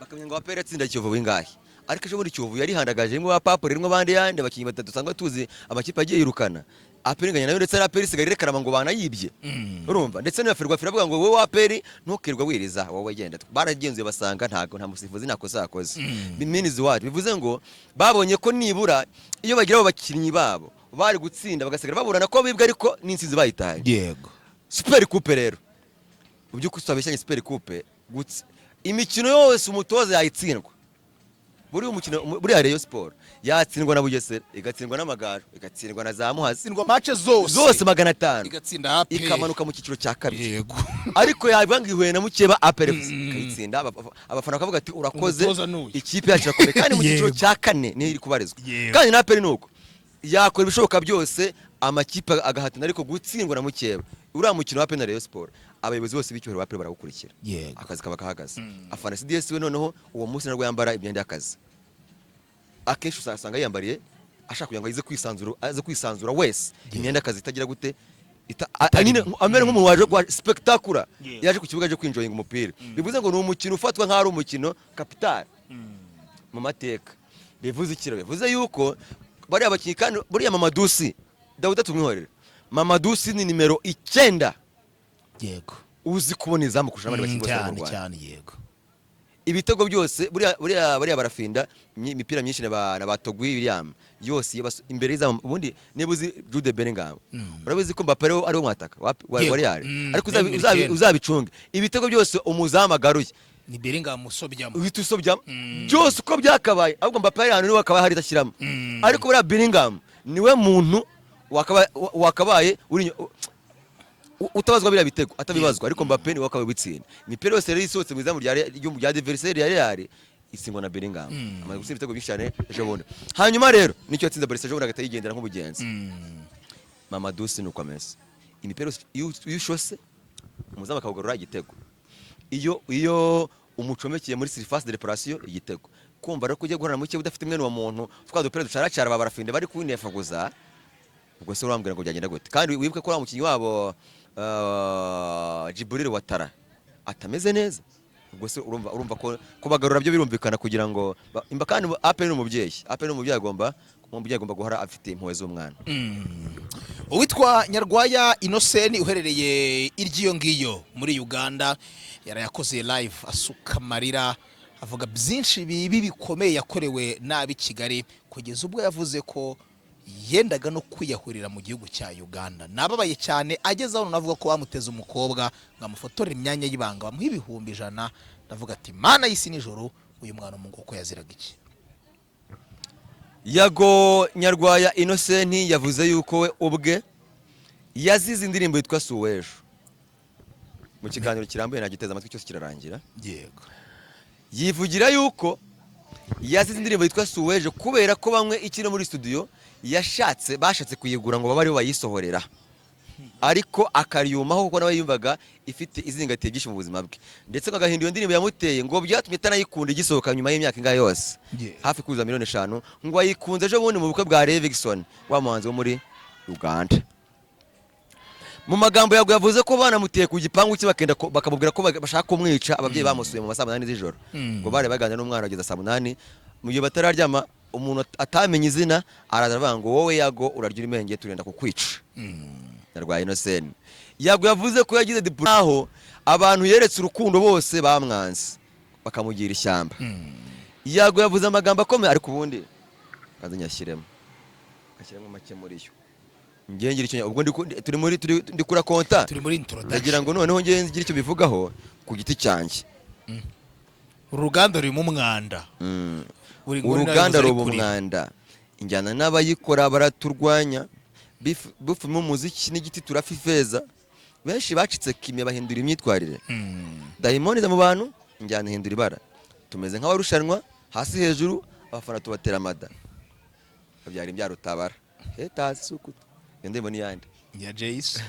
bakamenya ngo Apple yatsinda Kiyovu wingahe ariko ejo muri Kiyovu yari handagaje ngo Apple rimwe abandi yandi bakinyi batatu sangwa tuzi amakipe agiye yirukana Apple nganya nayo ndetse Apple sigari rekarama ngo banayibye urumva ndetse no Ferwa avuga ngo wowe Apple ntukirwa wiriza wowe genda baragenzuye basanga nta musifuzi nakoze akoze biminizi wacu bivuze ngo babonye ko nibura iyo bagira abo bakinnyi babo bari gutsinda bagasigara baburana ko bibwe ariko n'insinzi bayitaye yego Super Coupe rero ubyuko usabeshanye Super Coupe imikino yose umutoza yayitsindwa buri umukino buri Rayon Sport yatsindwa na Bugesera igatsindwa n'Amagaju igatsindwa na Zamuhazi tsindwa match zose 500 igatsinda Apple ikamanuka mu kiciro cya kabiri yego ariko yabangiwe na mukeba Apple kayitsinda abafana bakavuga ati urakoze ikipe yacu irakomeye kandi mu kiciro cya kane ni iri kubarizwa kandi na Apple nuko yakora ibishoboka byose amakipe agahatana ariko gutsindwa na mukeba uriya mukino wa penalty Rayon Sport abayobozi bose b'icyubahiro ba penalty baragukurikira akazi kaba kahagaze afana CDS we noneho uwo munsi narwo yambara imyenda y'akazi akenshi usanga yiyambariye ashaka kugira ngo aze kwisanzura wese imyenda y'akazi itagira gute nyine amere nk'umuntu waje kwa spectacular yaje ku kibuga cyo kwinjoyinga umupira bivuze ngo ni umukino ufatwa nk'ari umukino capital mu mateka bivuze ikiro bivuze yuko bari abakinnyi kandi buriya Mamadusi Dawuda tumwihorera Mamadusi ni nimero 9 yego uzi kubona izamu kurusha abandi bakinnyi bose mu Rwanda cyane yego ibitego byose buriya barafinda imipira myinshi na batogwi William yose imbere y'izamu ubundi nebuzi Jude Bellingham urabizi ko Mbappe ari we mwataka wari yari ariko uzabicunge ibitego byose umuzamu agaruye ni Bellingham usobyamo uhita usobyamo byose uko byakabaye ahubwo Mbappe ari hano niwe wakabaye hari idashyiramo ariko buriya Bellingham niwe muntu wakabaye uri utabazwa biriya bitego atabibazwa ariko Mbappe niwe wakabaye bitsinda imipira yose yari isohotse mu izamu rya adversaire yari isingwa na Bellingham amaze gutsinda ibitego byinshi cyane ejo bundi hanyuma rero nicyo yatsinze Barca ejo bundi agahita yigendera nk'umugenzi Mamadusi nuko ameze imipira iyo ushose umuzamu akawugarura igitego iyo umucomekeye muri surface de réparation igitego kumva rero kujya guhorana mu kibuga udafite mwene wa muntu twadupira ducaracara babarafinde bari kunefaguza ubwo se urambwira ngo byagenda gute kandi wibuke ko umukinnyi wabo Djibril Ouattara atameze neza ubwo se urumva ko kubagarura byo birumvikana kugira ngo imba kandi APR n'umubyeyi agomba guhora afite impuhwe z'umwana uwitwa Nyarwaya Innocent uherereye iryo ngiyo muri Uganda yarayakoze live asuka marira avuga byinshi bibi bikomeye yakorewe nabi Kigali kugeza ubwo yavuze ko yendaga no kwiyahurira mu gihugu cya Uganda nababaye cyane ageze aho navuga ko bamuteze umukobwa ngamufotorera imyanya y'ibanga bamuha 100,000 ndavuga ati mana y'isi nijoro uyu mwana mu ngoko yaziraga iki Yago Nyarwaya Innocent yavuze yuko we ubwe yazize indirimbo yitwa Suwejo mu kiganiro kirambuye nagiteza amatwi cyose kirarangira yego yivugira yuko yazize indirimbo yitwa Suwejo kubera ko bamwe ikino muri studio bashatse kuyigura ngo babari bayisohorera ariko akariyumaho kuko nawe yumvaga ifite izingatiye byinshi mu buzima bwe ndetse agahinda iyo ndirimbo yamuteye ngo byatumye atanayikunda igisohoka nyuma y'imyaka ingahe yose hafi kuza 5,000,000 ngo ayikunze ejo bundi mu bukwe bwa Revixon wa muhanzi wo muri Uganda mu magambo yavuze ko banamuteye ku gipangu cye bakamubwira ko bashaka kumwica ababyeyi bamusuye mu masaa 8 z'ijoro ngo bare baganira n'umwana ageza saa 8 mu gihe batararyama umuntu atamenye izina araza avuga ngo wowe Yago urarya imenge turenda kukwica Nyarwaya Innocent Yago yavuze ko yagize aho abantu yeretse urukundo bose bamwanze bakamugira ishyamba Yago yavuze amagambo akomeye ariko ubundi kaze nyashyiremo make muri yo ngira icyo ubwo turi kura konta turi muri introduction ndagira ngo noneho ngira icyo bivugaho ku giti cyanjye uruganda ruri mu mwanda uruganda ruba umwanda injyana n'abayikora baraturwanya bufimo umuziki n'igiti turafa ifeza benshi bacitse kimwe bahindura imyitwarire dayimoni mu bantu injyana ihindura ibara tumeze nk'abarushanwa hasi hejuru abafana tubatera amada babyara imbyaro utabara hetazi sukuta ndimo ni yandi ya Jace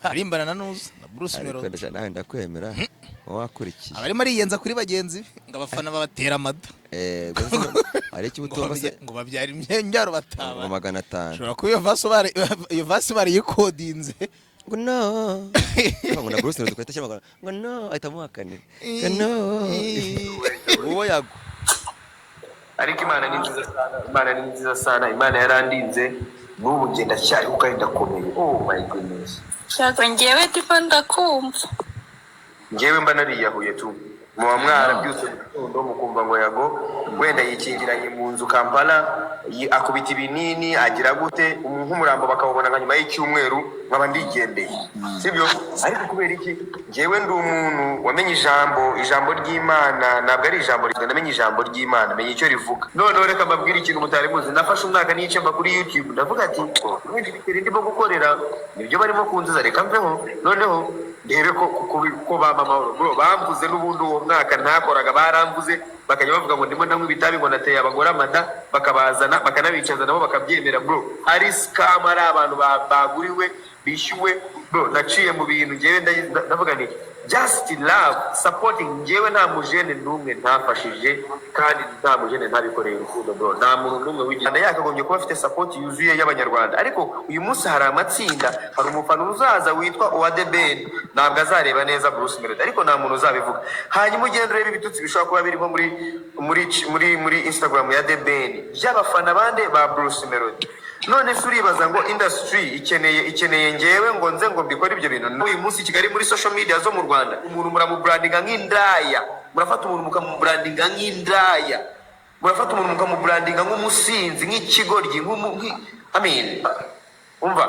arimbana na Nuzi na Bruce Melody nawe ndakwemera wakurikiye abarimo ariyenza kuri bagenzi ngo abafana babatera amada ari cy'ubutumwa se ngo babyara imbyaro bataba 500 shobora kuba iyo vasi bari yikodinze ngo no ngo na Bruce Melody kwita cyangwa ngo no ahitamuhakanira no uwo Yago ariko Imana ni nziza sana Imana yarandinze n'ubu ngenda cyari kandi ndakomeye oh my goodness Yago ngewe tipo ndakumva ngewe mba nariyahuye tu muba mwarabyutse gitondo mukumva ngo Yago wenda yikingiranye mu nzu Kampala akubita ibinini agira gute nk'umurambo bakawubona nka nyuma y'icyumweru nkaba ndigendeye sibyo ariko kubera iki ngewe ndi umuntu wamenye ijambo ry'Imana ntabwo ari ijambo rizwe namenye ijambo ry'Imana menye icyo rivuga noneho reka mbabwire ikintu mutari muzi nafashe umwaka n'icemba kuri YouTube ndavuga ati mwinshi bitera ndimo gukorera nibyo barimo kunziza reka mveho noneho ndebe ko bama amahoro bro bamvuze n'ubundi uwo mwaka ntakoraga baramvuze bakajya bavuga ngo ndimo ndanywa ibitabi ngo nateye abagore amada bakabazana bakanabicaza nabo bakabyemera bro ari scam ari abantu baguriwe bishyuwe bro naciye mu bintu ngewe ndavuga ni just love supporting ngewe nta mujene n'umwe ntafashije kandi nta mujene ntabikoreye urukundo bro nta muntu n'umwe wigenda yakagombye kuba afite support yuzuye y'abanyarwanda ariko uyu munsi hari amatsinda hari umufana uzaza witwa Owadeben ntabwo azareba neza Bruce Melody ariko nta muntu uzabivuga hanyuma ugenda ureba ibitutsi bishobora kuba birimo muri Instagram ya The Ben by'abafana bande ba Bruce Melody none se uribaza ngo industry ikeneye ngewe ngo nze ngo mbikore ibyo bintu uyu munsi Kigali muri social media zo mu Rwanda umuntu muramubrandinga nk'indaya murafata umuntu mukamubrandinga nk'indaya murafata umuntu mukamubrandinga nk'umusinzi nk'ikigoryi umva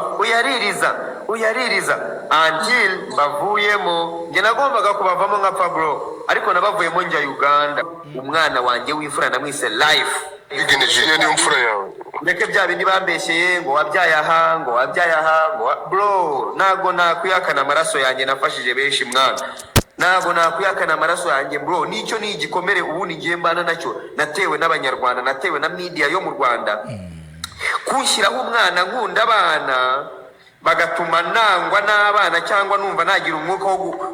uyaririza until bavuyemo nge nagombaga kubavamo nkapfa bro ariko nabavuyemo njya Uganda umwana wanjye w'imfura namwise life Big Junior niyo mfura yawe ndeke bya bindi bambeshyeye ngo wabyaye aha bro ntago nakwihakana amaraso yanjye nafashije benshi mwana ntago nakwihakana amaraso yanjye bro nicyo ni igikomere ubundi ngiye mbana nacyo natewe n'abanyarwanda natewe na media yo mu Rwanda kunshyiraho umwana nkunda abana bagatuma nangwa n'abana cyangwa numva nagira umwuka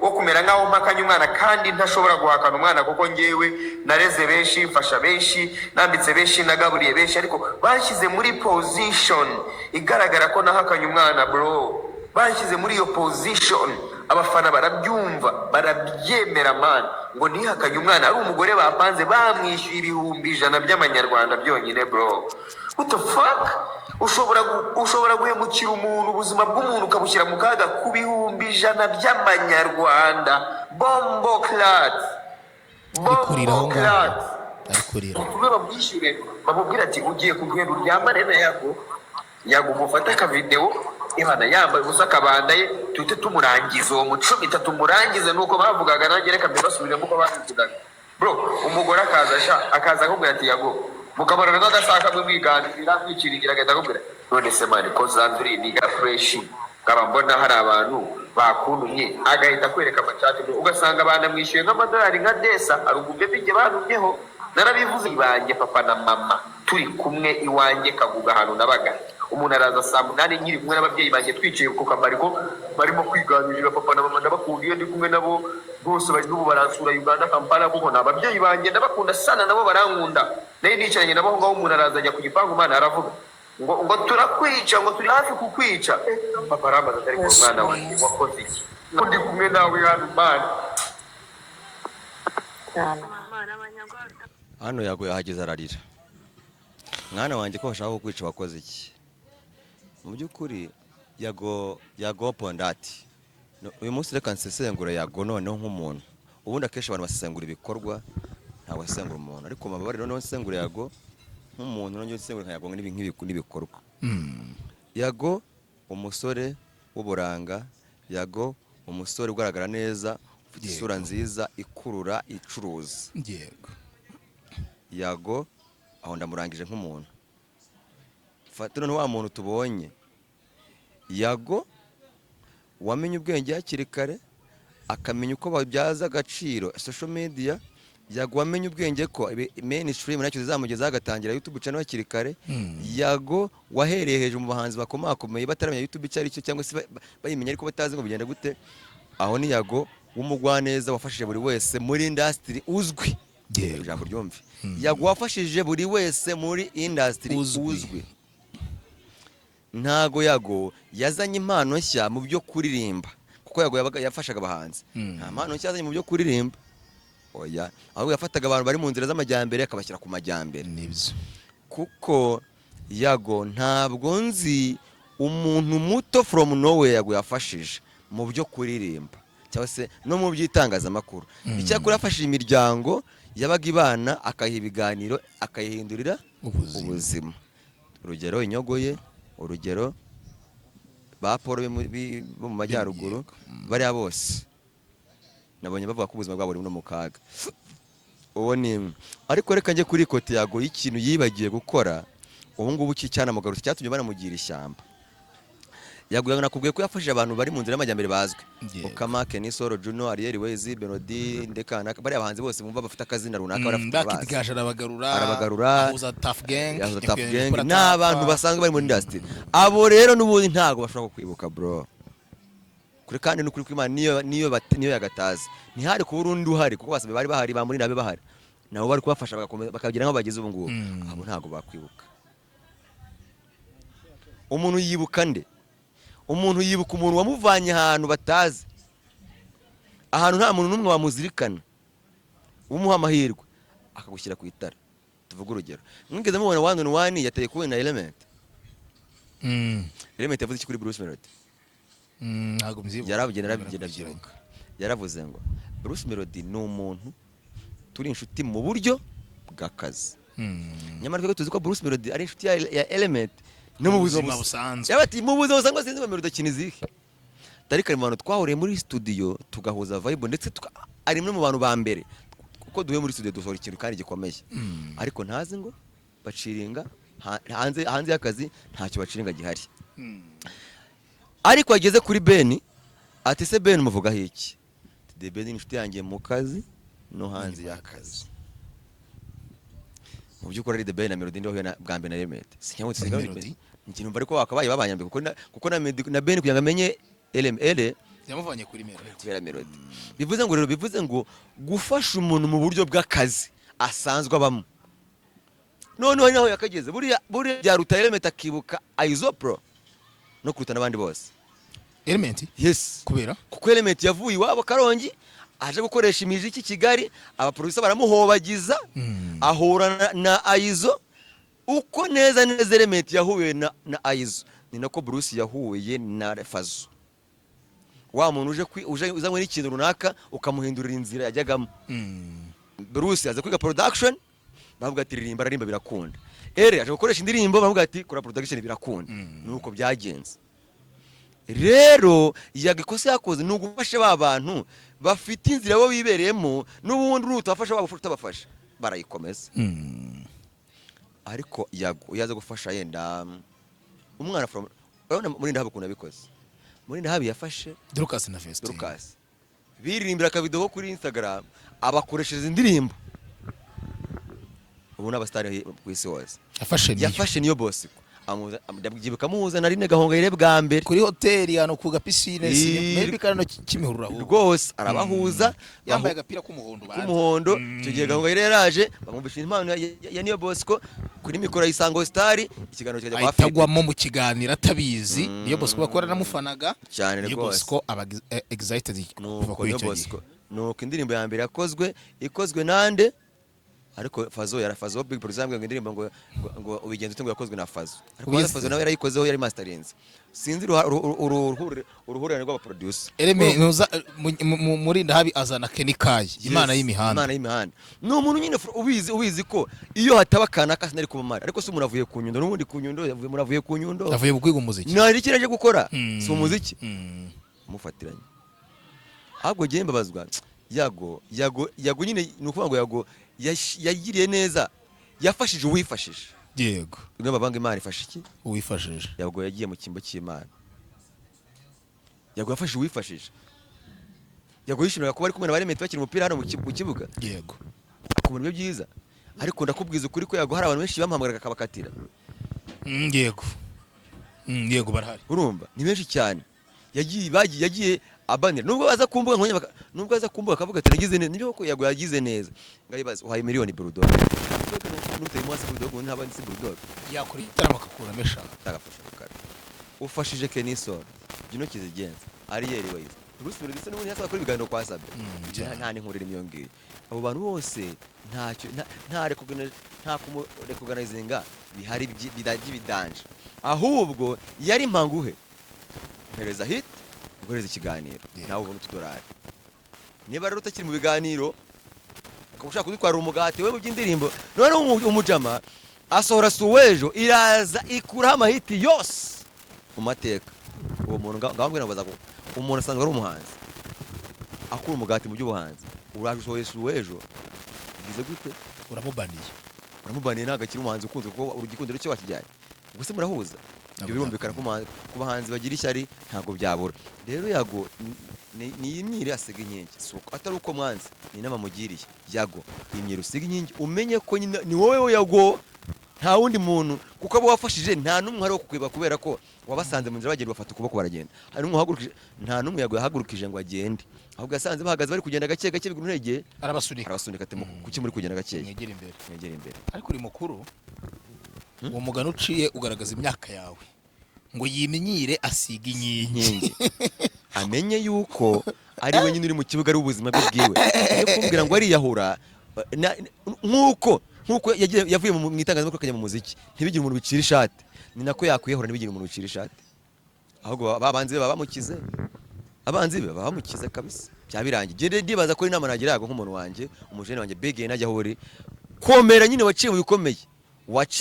wo kumera nk'aho mpakanye umwana kandi ntashobora guhakana umwana kuko ngewe nareze benshi mfasha benshi nambitse benshi nagaburiye benshi ariko banshyize muri position igaragara ko nahakanye umwana bro banshyize muri iyo position abafana barabyumva barabyemera man ngo nihakanye umwana ari umugore bapanze bamwishyuye ibihumbi 100 by'amanyarwanda byonyine bro what the fuck ushobora guhemukira umuntu ubuzima bw'umuntu ukabushyira mu kaga ku bihumbi 100 by'amanyarwanda bombo clat bamwishyure bamubwira ati ugiye kugenda uryamane na yago mufate akavideo imana yambaye ubusa akabandaye tuhite tumurangiza uwo mucumita tumurangize nuko bavugaga nanjye reka mbibasubiremo uko babivugaga bro umugore akaza akubwira ati yago mukabona n'adashaka mwiganira mwicirigira agenda akubwira none se mani ko zanduri niga fresh ngaba mbona hari abantu bakuntumye agahita kwereka amacati ugasanga banamwishyuye nk'amadolari nka desa arugubye bijye bantumyeho narabivuze ibanjye papa na mama turi kumwe iwanjye kaguga ahantu nabaga umuntu araza saa 8 nyiri kumwe n'ababyeyi banjye twicaye ku kabariko barimo kwiganirira papa na mama ndabakunda iyo ndi kumwe nabo bose bari n'ubu baransura Uganda Kampala kuko n'ababyeyi banjye ndabakunda sana nabo barankunda nayo nicaranye nabo ngaho umuntu araza ajya ku gipangu umwana aravuga ngo turakwica ngo turi hafi kukwica papa arambaza atari ku mwana wanjye wakoze iki ndi kumwe nawe hano man hano yago yahageze ararira mwana wanjye ko bashaka kukwica wakoze iki mu by'ukuri yago pondati uyu munsi reka nsesengura yago noneho nk'umuntu ubundi akenshi abantu basesengura ibikorwa ntabwo basesengura umuntu ariko mababariro noneho nsesengura yago nk'umuntu noneho nsesengura nka yago n'ibikorwa yago umusore w'uburanga yago umusore ugaragara neza ufite isura nziza ikurura icuruza yago aho ndamurangije nk'umuntu fata none wa muntu tubonye yago wamenye ubwenge hakiri kare akamenya uko babyaza agaciro social media yago wamenye ubwenge ko mainstream nacyo zizamugeza agatangira YouTube channel hakiri kare yago wahereye hejuru mu bahanzi bakomakomeye bataramenya YouTube cyari cyo cyangwa se bayimenya ariko batazi ngo bigenda gute aho ni yago w'umugwaneza wafashije buri wese muri industry uzwi ijambo ryumve yago wafashije buri wese muri industry uzwi ntago yago yazanye impano nshya mu byo kuririmba kuko yago yafashaga abahanzi nta mpano nshya yazanye mu byo kuririmba oya ahubwo yafataga abantu bari mu nzira z'amajyambere akabashyira ku majyambere nibyo kuko yago ntabwo nzi umuntu muto from nowhere yago yafashije mu byo kuririmba cyangwa se no mu by'itangazamakuru icyakora yafashije imiryango yabaga ibana akayiha ibiganiro akayihindurira ubuzima urugero inyogoye urugero ba Paul bo mu majyaruguru bariya bose nabonye bavuga ko ubuzima bwabo buri no mu kaga uwo ni ariko reka nje kuri kote yago y'ikintu yibagiye gukora ubu ngubu cyana mugarutse cyatumye banamugira ishyamba yaguye nakubwiye ko yafashije abantu bari mu nzira y'amajyambere bazwi Yego. Okama Kenisoro Juno Ariel Wezi Benodi Ndekana bari abahanzi bose bumva bafite akazina runaka barafite Bakit Gash arabagarura arabagarura Tough Gang yazo Tough Gang n'abantu basanzwe bari muri industry abo rero n'ubundi ntago bashobora kukwibuka bro kuri kandi n'ukuri kw'Imana niyo yagataza ntihari kuba urundi uhari kuko basabe bari bahari ba muri nabe bahari nabo bari kubafasha bakagira ngo bageze ubu ngubu abo ntago bakwibuka umuntu yibuka nde umuntu yibuka umuntu wamuvanye ahantu batazi ahantu nta muntu n'umwe wamuzirikana umuha amahirwe akagushyira ku itara tuvuga urugero mwigeze mubona one on one yateye kuwe na Element Element yavuze iki kuri Bruce Melody ntago mzibuka yarabyiruka yaravuze ngo Bruce Melody ni umuntu turi inshuti mu buryo bw'akazi nyamara twebwe tuzi ko Bruce Melody ari inshuti ya Element no mu buzima busanzwe yabati mu buzima busanzwe sinzi Melody akina izihe tariko mu bantu twahuriye muri studio tugahuza vibe ndetse ari mu bantu ba mbere kuko duhuye muri studio dusohora ikintu kandi gikomeye ariko ntazi ngo baciringa hanze y'akazi ntacyo baciringa gihari ariko ageze kuri Ben ati se Ben muvuga iki de Ben inshuti yanjye mu kazi no hanze y'akazi mu byukuri ari de Ben na Melody ndiho bwa mbere na Element sinyamwe tusiga ikintu bari ko bakabaye babanyambe kuko na Ben kugira ngo amenye LML yamuvanye kuri Melody bivuze ngo rero bivuze ngo gufasha umuntu mu buryo bw'akazi asanzwe abamo none naho yakageze buriya byaruta Element akibuka Aizo Pro no kuruta n'abandi bose Element yes kubera kuko Element yavuye iwabo Karongi aje gukoresha imiziki Kigali abaproducer baramuhobagiza ahura na Aizo uko neza Element yahuye na Aizo ni nako Bruce yahuye na Fazo wa muntu uje uzanywe n'ikintu runaka ukamuhindurira inzira yajyagamo Bruce aza kwiga production bavuga ati ririmba ararimba birakunda aje gukoresha indirimbo bavuga ati kora production birakunda nuko byagenze rero yagikosa yakoze n'ugufasha babantu bafite inzira bo bibereyemo n'ubundi rutafasha babafasha barayikomeza ariko yaza gufasha yenda umwana from urabona muri ndahabo kuna bikoze muri ndahabi yafashe Drukas na Fest Drukas biririmbira akavido kuri Instagram abakoresheje indirimbo ubu n'abastari ku isi hose yafashe niyo boss ndabyibuka muhuza nari Gahongayire bwa mbere kuri hoteli hano ku gapisine maybe kana Kimihurura rwose arabahuza yambaye agapira k'umuhondo icyo gihe Gahongayire yaraje bamubishira impano ya niyo Bosco kuri mikoro y'Isango Star ikiganiro cyajya kwa atagwamo mu kiganiro atabizi niyo Bosco bakora namufanaga cyane rwose Bosco aba excited kuva kuri icyo gihe nuko indirimbo ya mbere ikozwe nande ariko Fazo big producer ngo indirimbo ngo ubigenze utungo yakozwe na Fazo ariko Fazo nawe yarayikozeho yari masterinze sinzi uruhurane rw'aba producer muri ndahabi azana Kenikayi imana y'imihanda no umuntu nyine ubizi ko iyo hataba kana kasinari kubamara ariko se umuntu avuye ku nyundo n'ubundi ku nyundo avuye ku nyundo avuye kwiga umuziki nari kiraje gukora si umuziki mufatiranye ahubwo giye mbabazwa yago nyine nukuvuga ngo yago yagiriye neza yafashije uwifashije yego ubwo babanga Imana ifashe iki uwifashije yago yagiye mu kimbo cy'Imana yago yafashije uwifashije yago yishimira kuba ari kumwe na Element bakina umupira hano mu kibuga yego akubona ibyo byiza ariko ndakubwiza ukuri ko yago hari abantu benshi bamuhamagara akabakatira yego barahari urumva ni benshi cyane yagiye abanira nubwo aza kumbuga nkonye nubwo aza kumbuga akavuga ati nagize neza nibyo ko yago yagize neza ngayibaza uhaye miliyoni Bulldog n'uteye mwasi Bulldog ntaba nzi Bulldog yakuri itarama kakura mesha tagafasha kare ufashije Kenisoro gino kizigenza Ariel Wezi Bruce Melody se n'ubundi yasaba kuri biganiro kwa Sabe nta n'inkurira imyongi abo bantu bose nta recognizinga bihari bidanje ahubwo yari mpanguhe mpereza hit guhereza ikiganiro nawe ubona $2 niba rero utakiri mu biganiro ushaka kudutwara umugati we mu by'indirimbo none umujama asohora Suwejo iraza ikuraho amahiti yose mu mateka uwo muntu ngambwe nabaza ko umuntu asanzwe ari umuhanzi akura umugati mu by'ubuhanzi uraje usohoye Suwejo bize gute uramubaniye ntago akiri umuhanzi ukunze kuko urugikundiro cyo wakijyanye ubwo se murahuza ibyo birumvikana ku bahanzi bagira ishyari ntabwo byabura rero Yago ni imyire asiga inkingi atari uko mwanzi ni inama mugiriye Yago imyire usiga inkingi umenye ko ni wowe Yago nta wundi muntu kuko abo wafashije nta numwe hari wo kukwiba kubera ko wabasanze mu nzira bagenda bafata ukuboko baragenda hari numwe hagurukije nta numwe Yago yahagurukije ngo agende ahubwo yasanze bahagaze bari kugenda gake gake bigura intege arabasunika ati kuki muri kugenda gake mwegera imbere ariko uri mukuru uwo mugano uciye ugaragaza imyaka yawe ngo yimenyire asiga inkingi amenye yuko ari we nyine uri mu kibuga ari ubuzima bwe bwiwe yo kumbwira ngo ariyahura nkuko yavuye mu itangazamakuru akajya mu muziki ntibigire umuntu bicira ishati ni nako yakwiyahura ntibigire umuntu bicira ishati ahubwo abanzi be baba bamukize kabisa byabirangiye ndibaza ko inama nagira Yago nk'umuntu wanjye umujene wanjye bege najya hori komera nyine waciye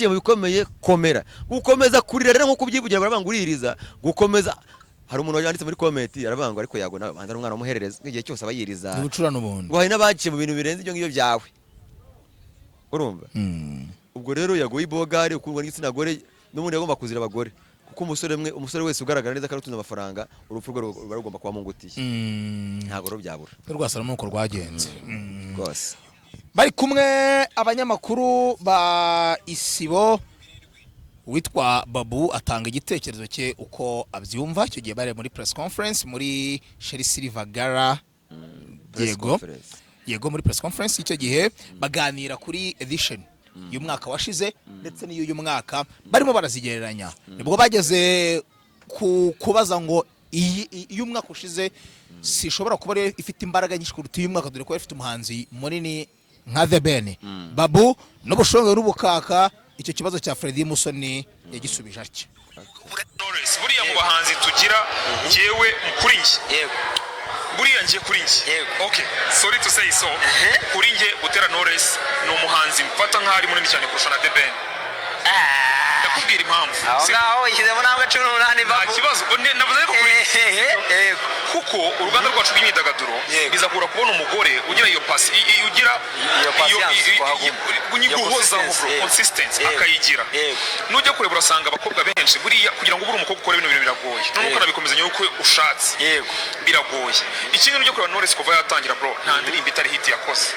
mu bikomeye komera gukomeza kurira rero nko kubyivugira barabanguririza gukomeza hari umuntu wanditse muri comment arabanga ariko Yago nawe banza umwana umuherereza igihe cyose abayiriza ubucura n'ubundi wahe n'abaciye mu bintu birenze ibyo ngibyo byawe urumva ubwo rero Yago y'ibogare ukundwa n'igitsina gore n'ubundi yagomba kuzira abagore kuko umusore wese ugaragara neza kandi utunze amafaranga urupfu rwe rugomba kuba mungutiye ntabwo byabura rwasa n'uko rwagenze rwose bari kumwe abanyamakuru ba Isibo witwa Babu atanga igitekerezo cye uko abyumva icyo gihe bari muri press conference muri Sherry Silver Gala yego muri press conference icyo gihe baganira kuri edition y'umwaka washize ndetse n'uyu mwaka barimo barazigereranya nibwo bageze kubaza ngo iyi umwaka ushize sishobora kuba ifite imbaraga nyinshi kuruta uyu mwaka dore ko ifite umuhanzi munini nka The Ben Babu n'ubushonge n'ubukaka icyo kibazo cya Freddy Musoni yagisubije atya buriya mu bahanzi tugira ngewe kuri njye buriya ngiye kuri njye okay sorry to say so kuri njye Butera Knowless ni umuhanzi mfata nk'ari munini cyane kurusha na The Ben ndakubwira impamvu aho ishyizemo ntabwo 18 nta kibazo navuze ko kuri kuko uruganda rwacu rw'imyidagaduro bizakura kubona umugore ugira iyo pasi ugira iyo guhoza consistency akayigira nujya kureba urasanga abakobwa benshi buriya kugira ngo ubure umukobwa ukora ibintu biragoye nuko nabikomezanya yuko ushatse biragoye ikindi nujya kureba Knowless kuva yatangira bro nta ndirimbo itari hit yakoze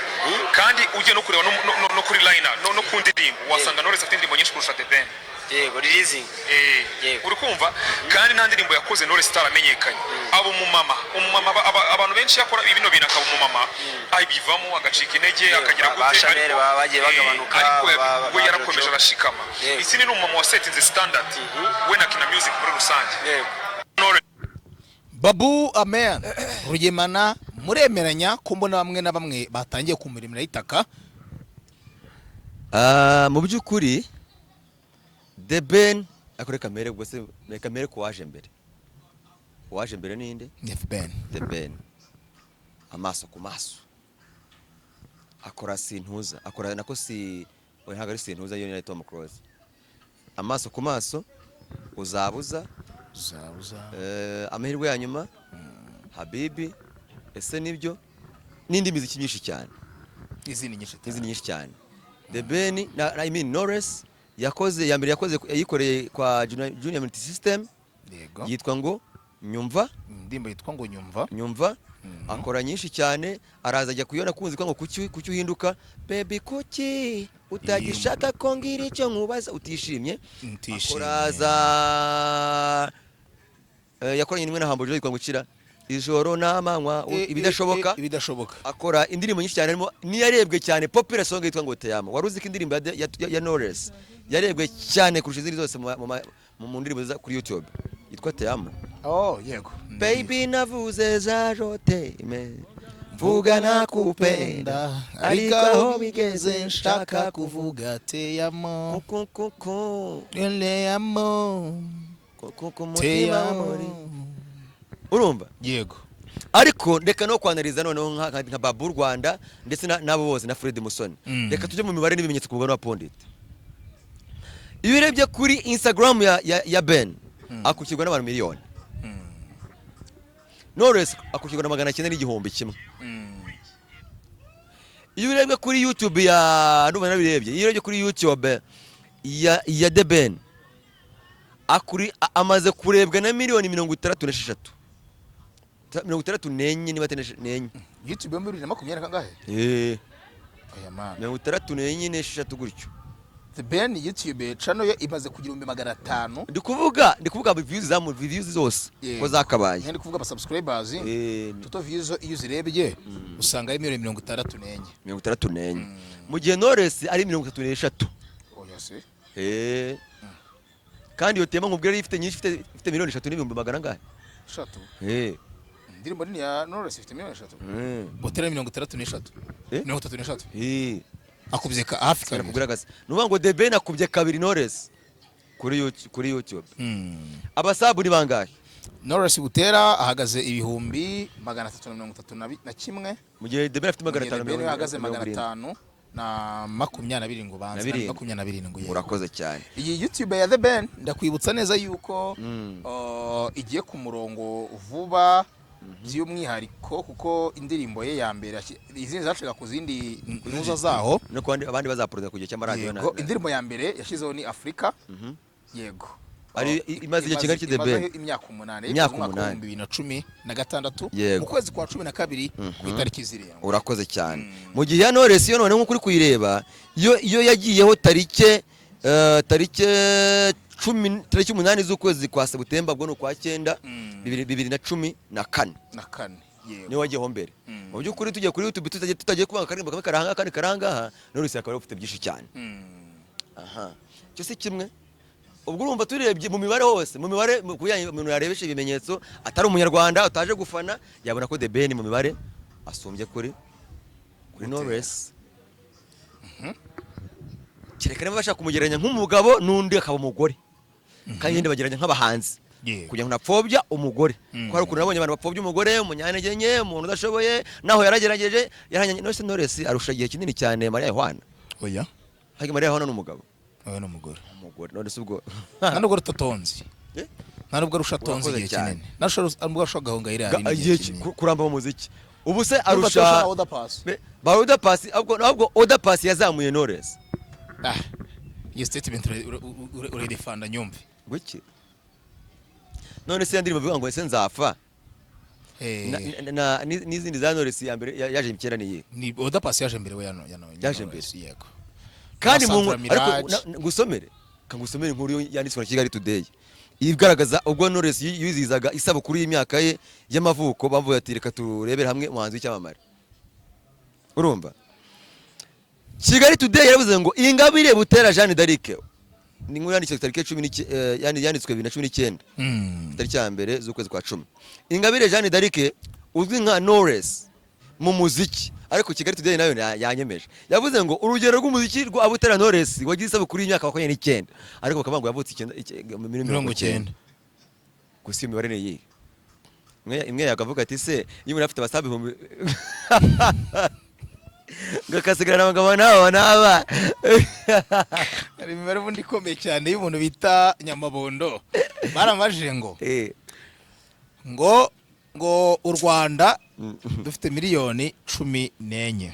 kandi ugiye no kureba no kuri liner no ku ndirimbo wasanga Knowless afite indirimbo nyinshi kurusha The Ben releasing uri kumva kandi nta ndirimbo yakoze Knowless itaramenyekanye abo umumama abantu benshi yakora ibino bintu akaba umumama ayibivamo agacika intege akagira gute ariko bagiye bagabanuka we yarakomeje arashikama isi ni umumama wa setting the standard we na Kina Music muri rusange Babu amen Rugemana muremeranya ko mbona bamwe na bamwe batangiye kumurimira itaka mu by'ukuri The Ben akore kamere ubwo se kamere ko waje mbere ninde The Ben amaso ku maso akora sintuza akora nako si we ntago ari sintuza yo ni Tom Cruise amaso ku maso uzabuza amahirwe ya nyuma Habibi ese nibyo n'indi miziki myinshi cyane izindi nyinshi cyane The Ben I mean Knowless yayikoreye kwa Junior Multi System yitwa ngo Nyumva ndimbo yitwa ngo Nyumva akora nyinshi cyane araza ajya kuyona kunzi kwa ngo kuki uhinduka baby kuki utagishaka ko ngira icyo nkubaza utishimye akoraza yakoranye nimwe na Humble yitwa ngo Kira ijoro n'amanywa ibidashoboka akora indirimbo nyinshi cyane harimo niyarebwe cyane popular song yitwa ngo Teyamo waruzi ko indirimbo ya Knowless yarebwe cyane kurusha izindi zose mu ndirimbo za kuri YouTube yitwa Teyamo yego baby navuze za jote vuga nakupenda ariko aho bigeze nshaka kuvuga Teyamo Teyamo urumva yego ariko reka no kwanariza noneho nka Babu Rwanda ndetse nabo bose na Freddy Musoni reka tujye mu mibare n'ibimenyetso ku mugabane wa Pondit iyo urebye kuri Instagram ya Ben akurikirwa n'abantu miliyoni Knowless akurikirwa na 900,000 iyo urebye kuri YouTube ya ndumva nabirebye iyo urebye kuri YouTube ya The Ben amaze kurebwa na miliyoni 36 64 niba atene YouTube yo muri 2020 kangahe oya man 64 gutyo. The Ben YouTube channel yo imaze kugira 500. Ndi kuvuga views zose ko zakabaye. Ndi kuvuga aba subscribers toto views iyo zirebye usanga ari 64. Mu gihe Knowless ari 33. Oya se kandi yo tema nkubwira ifite nyinshi ifite miliyoni 3 n'ibihumbi magana ngahe 3 ndirimbo nini ya Knowless ifite miliyoni 3 botera 33 33 akubye ka Africa kugaragaza nuvuga ngo The Ben akubye kabiri Knowless kuri YouTube. Abasabu ni bangahe? Knowless Butera ahagaze ibihumbi 331 mu gihe The Ben afite 500 ahagaze 500 na 20 ngo banza 27 ngo urakoze cyane. Iyi YouTube ya The Ben ndakwibutsa neza yuko igiye ku murongo vuba by'umwihariko kuko indirimbo ye ya mbere izindi zacaga ku zindi ntuza zaho no kwandi abandi bazaproduce kujya cy'amaradio na indirimbo ya mbere yashizeho ni Africa yego ari imaze igihe kingana The Ben imyaka 8 2016 mu kwezi kwa 12 ku itariki zirindwi. Urakoze cyane. Mu gihe ya Knowless yo none nk'ukuri kuyireba iyo yagiyeho tarike 8 z'ukwezi kwa September bwo no kwa 9 2014 yego ni wagiyeho mbere. Mu by'ukuri tugiye kuri YouTube tutagiye kubanga karimba kamwe karanga kandi karanga Knowless akaba ufite byinshi cyane. Cyo si kimwe ubwo urumva turebye mu mibare hose mu mibare kuyanye umuntu yarebesha ibimenyetso atari umunyarwanda utaje gufana yabona ko The Ben mu mibare asumbye kuri Knowless. Kirekane bashaka kumugereranya nk'umugabo n'undi akaba umugore kandi yende bagereranya nk'abahanzi kugira ngo napfobya umugore ko hari ukuntu nabonye abantu bapfobya umugore umunyantege nke umuntu udashoboye naho yaragerageje yaranye Knowless arusha igihe kinini cyane Maria Yohana. Oya hagi Maria Yohana n'umugabo oya n'umugore none se ubwo nubwo rutotonzi nubwo rushatonzi igihe kinini nubwo ashogahonga iri ari kuramba mu muziki ubu se arusha ba Oda Pass ahubwo Oda Pass yazamuye Knowless. Iyo statement uredefanda nyumve gwiki none se yandiri bavuga ngo ese nzafa n'izindi za Knowless ya mbere yaje imkera ni Oda Pass yaje mbere we yaje mbere yego kandi ariko ngusomere inkuru yanditswe na Kigali Today igaragaza ubwo Knowless yizizaga isabukuru y'imyaka ye y'amavuko bavuye ati reka turebere hamwe umuhanzi w'icyamamare. Urumva Kigali Today yaravuze ngo Ingabire Butera Jeanne d'Arc ni nkuru yanditswe tariki 10 yanditswe 2019 tariki ya mbere z'ukwezi kwa 10. Ingabire Jeanne d'Arc uzwi nka Knowless mu muziki ariko Kigali Today nayo yanyemeje yavuze ngo urugero rw'umuziki rwa Butera Knowless wagize isabukuru y'imyaka 29 ariko bakavuga yavutse 90 gusa imibare ne yi imwe yakavuga ati se iyo muri afite abasabi ngakasigara abagabo n'aba ari imibare ubundi ikomeye cyane y'umuntu bita Nyamabondo baramaje ngo u Rwanda dufite miliyoni 14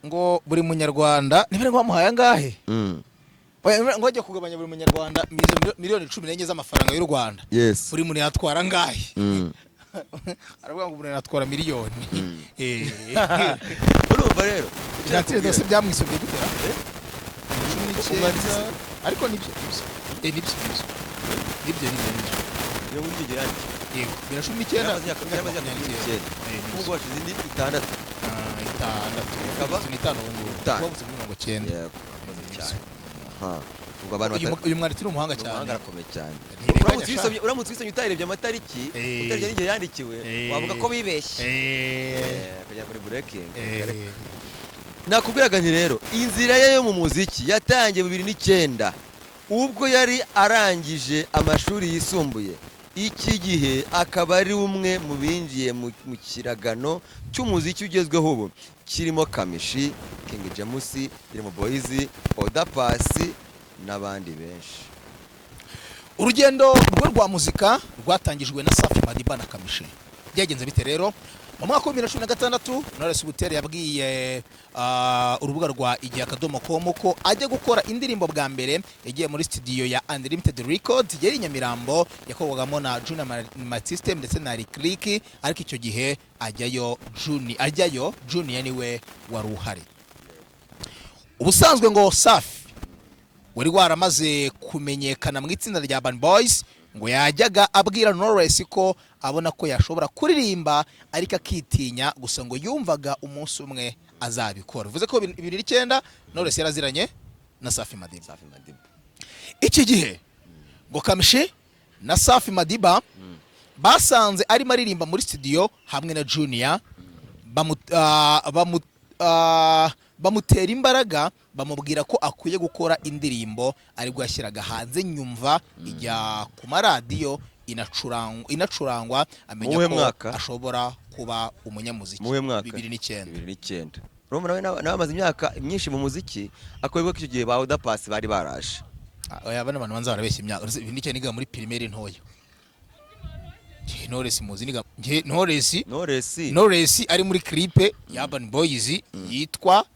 ngo buri munyarwanda nibere ngo bamuhaye angahe ngo ajya kugabanya buri munyarwanda miliyoni 14 z'amafaranga y'u Rwanda buri muntu yatwara angahe aravuga ngo buri yatwara miliyoni urumva rero cyatire dose byamwisubye gutera 19 ariko nibyo yo muri kigerani yego birashumi 9 ubwo washize indi 6 kaba 5 ngo 9 ubwo abantu uyu mwari turi umuhanga cyane arakomeye cyane uramutse wisomye utarebye amatariki utarya n'igihe yandikiwe wavuga ko bibeshye kujya muri breaking nakubwiraga nti rero inzira ye yo mu muziki yatangiye 2009 ubwo yari arangije amashuri yisumbuye. Iki gihe akaba ari umwe mu binjiye mu kiragano cy'umuziki ugezweho ubu kirimo Kamishi, King James, Dream Boys, Oda Pass n'abandi benshi. Urugendo rwe rwa muzika rwatangijwe na Safi Madiba na Kamishi. Byagenze bite rero? mu mwaka wa 2016 Knowless Butera yabwiye urubuga rwa igihe.com ko ajya gukora indirimbo bwa mbere yagiye muri studio ya Unlimited Records yari Nyamirambo yakorwagamo na Junior System ndetse na Rick, ariko icyo gihe ajyayo Junior niwe wari uhari. Ubusanzwe ngo Safi wari waramaze kumenyekana mu itsinda rya Urban Boys, ngo yajyaga abwira Knowless ko abona ko yashobora kuririmba ariko akitinya, gusa ngo yumvaga umunsi umwe azabikora. Bivuze ko 2009 Knowless yaraziranye na Safi Madiba. Iki gihe ngo Kamishi na Safi Madiba basanze arimo aririmba muri studio hamwe na Junior, bamutera imbaraga, bamubwira ko akwiye gukora indirimbo, aribwo yashyiraga hanze Nyumva ijya ku maradiyo inacurangwa, amenya ko ashobora kuba umunyamuziki. 2009 Roma nawe amaze imyaka myinshi mu muziki, akorerwa ko icyo gihe ba Oda Pass bari baraje. Oya bana bantu banza barabeshya imyaka. 2009 niga muri primaire ntoya. Knowless muzi niga Knowless ari muri clip ya Urban Boys yitwa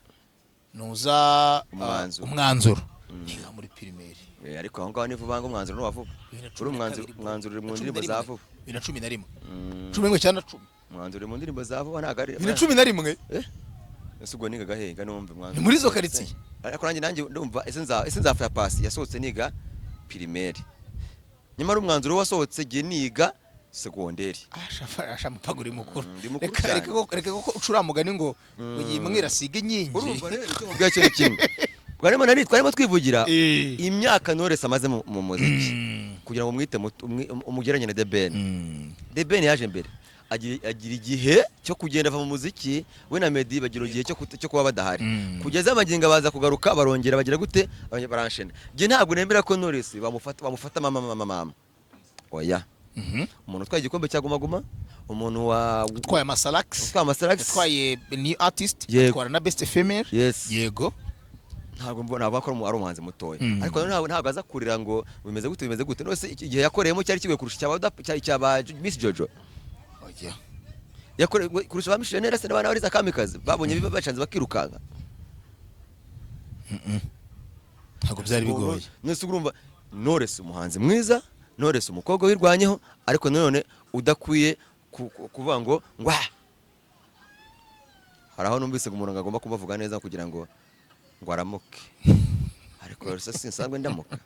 Nuza umwanzuro. Niga muri primaire. Ariko aho ngaho ni vuba ngo umwanzuro no wavuga. Uri umwanzuro uri mu ndirimbo za vuba. 2011. 11 cyane 10. Umwanzuro mu ndirimbo za vuba ntago ari. 2011. Ese ubwo niga gahenga numva umwanzuro. Ni muri zo quartier. Ariko nanjye ndumva ese nzafa ya Pass yasohotse niga primaire. Nyamara umwanzuro wasohotse gihe niga segonderi. Asha mupaguri mukuru. Reka ko ucuramugani ngo uyimwira siga inkingi. Urumva rero icyo bwacyo ni kimwe. Twarimo twivugira imyaka Knowless amaze mu muziki kugira ngo mwite umugeranye na The Ben. The Ben yaje mbere agira igihe cyo kugenda ava mu muziki, we na Meddy bagira igihe cyo kuba badahari, kugeza amaginga baza kugaruka barongera bagira gute baranshena. Je ntabwo nemera ko Knowless bamufata mama. Oya. Umuntu twaye igikombe cya Guma, umuntu twaye Masalax, twaye new artist, twara na best female. Yego. Ntabwo mbona abakora ari umuhanzi mutoya, ariko ntabwo aza kurira ngo bimeze gute. Nose igihe yakoreyemo cyari kigoye kurusha cyaba Miss Jojo. Oya. Yakore kurusha ba Missionnaire se n'abana bariza Kamikazi babonye biba bacanze bakirukanga. Ntabwo byari bigoye. Nose urumva Knowless umuhanzi mwiza, Knowless umukobwa wirwanyeho, ariko none udakwiye kuvuga ngo haraho numvise umuntu ngagomba kubavuga neza kugira ngo aramuke, ariko rero sinsanzwe ndamuka.